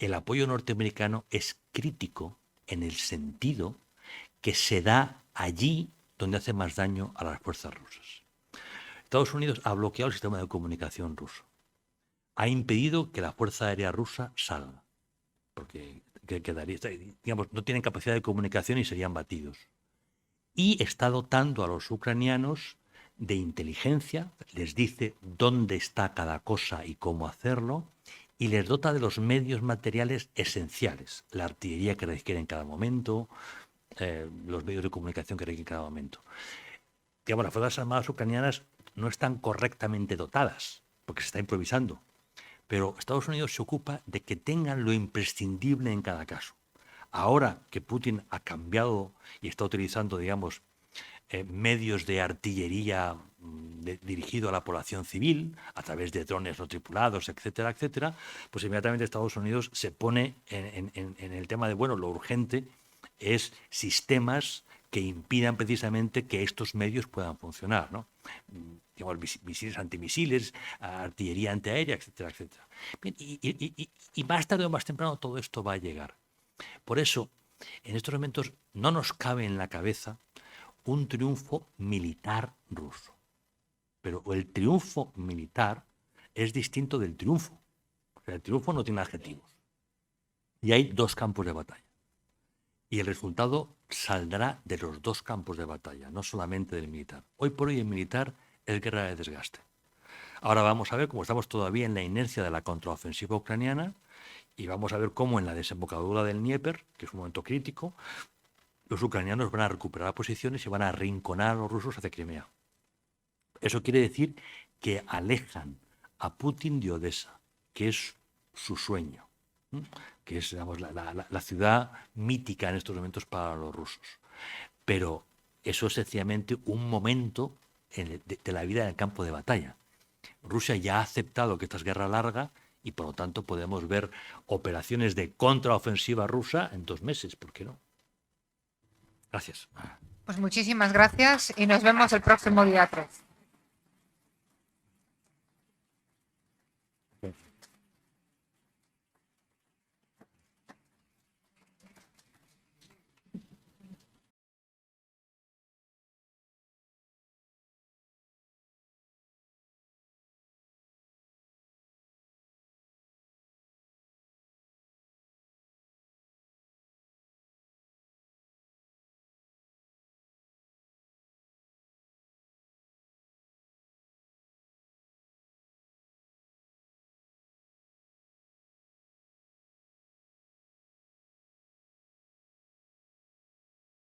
el apoyo norteamericano es crítico en el sentido que se da allí donde hace más daño a las fuerzas rusas. Estados Unidos ha bloqueado el sistema de comunicación ruso. Ha impedido que la Fuerza Aérea rusa salga, porque quedaría, digamos, no tienen capacidad de comunicación y serían batidos. Y está dotando a los ucranianos de inteligencia, les dice dónde está cada cosa y cómo hacerlo, y les dota de los medios materiales esenciales, la artillería que requiere en cada momento, los medios de comunicación que requieren en cada momento. Digamos, las Fuerzas Armadas ucranianas no están correctamente dotadas, porque se está improvisando, pero Estados Unidos se ocupa de que tengan lo imprescindible en cada caso. Ahora que Putin ha cambiado y está utilizando, digamos, medios de artillería dirigido a la población civil, a través de drones no tripulados, etcétera, etcétera, pues inmediatamente Estados Unidos se pone en el tema de, bueno, lo urgente es sistemas que impidan precisamente que estos medios puedan funcionar, ¿no? Digamos, misiles antimisiles, artillería antiaérea, etcétera, etcétera. Bien, y más tarde o más temprano todo esto va a llegar. Por eso, en estos momentos no nos cabe en la cabeza un triunfo militar ruso. Pero el triunfo militar es distinto del triunfo. O sea, el triunfo no tiene adjetivos. Y hay dos campos de batalla. Y el resultado saldrá de los dos campos de batalla, no solamente del militar. Hoy por hoy el militar es guerra de desgaste. Ahora vamos a ver cómo estamos todavía en la inercia de la contraofensiva ucraniana y vamos a ver cómo en la desembocadura del Dnieper, que es un momento crítico, los ucranianos van a recuperar posiciones y van a arrinconar a los rusos hacia Crimea. Eso quiere decir que alejan a Putin de Odessa, que es su sueño, que es, digamos, la ciudad mítica en estos momentos para los rusos. Pero eso es sencillamente un momento de la vida en el campo de batalla. Rusia ya ha aceptado que esta es guerra larga y por lo tanto podemos ver operaciones de contraofensiva rusa en 2 meses, ¿por qué no? Gracias. Pues muchísimas gracias y nos vemos el próximo día 3.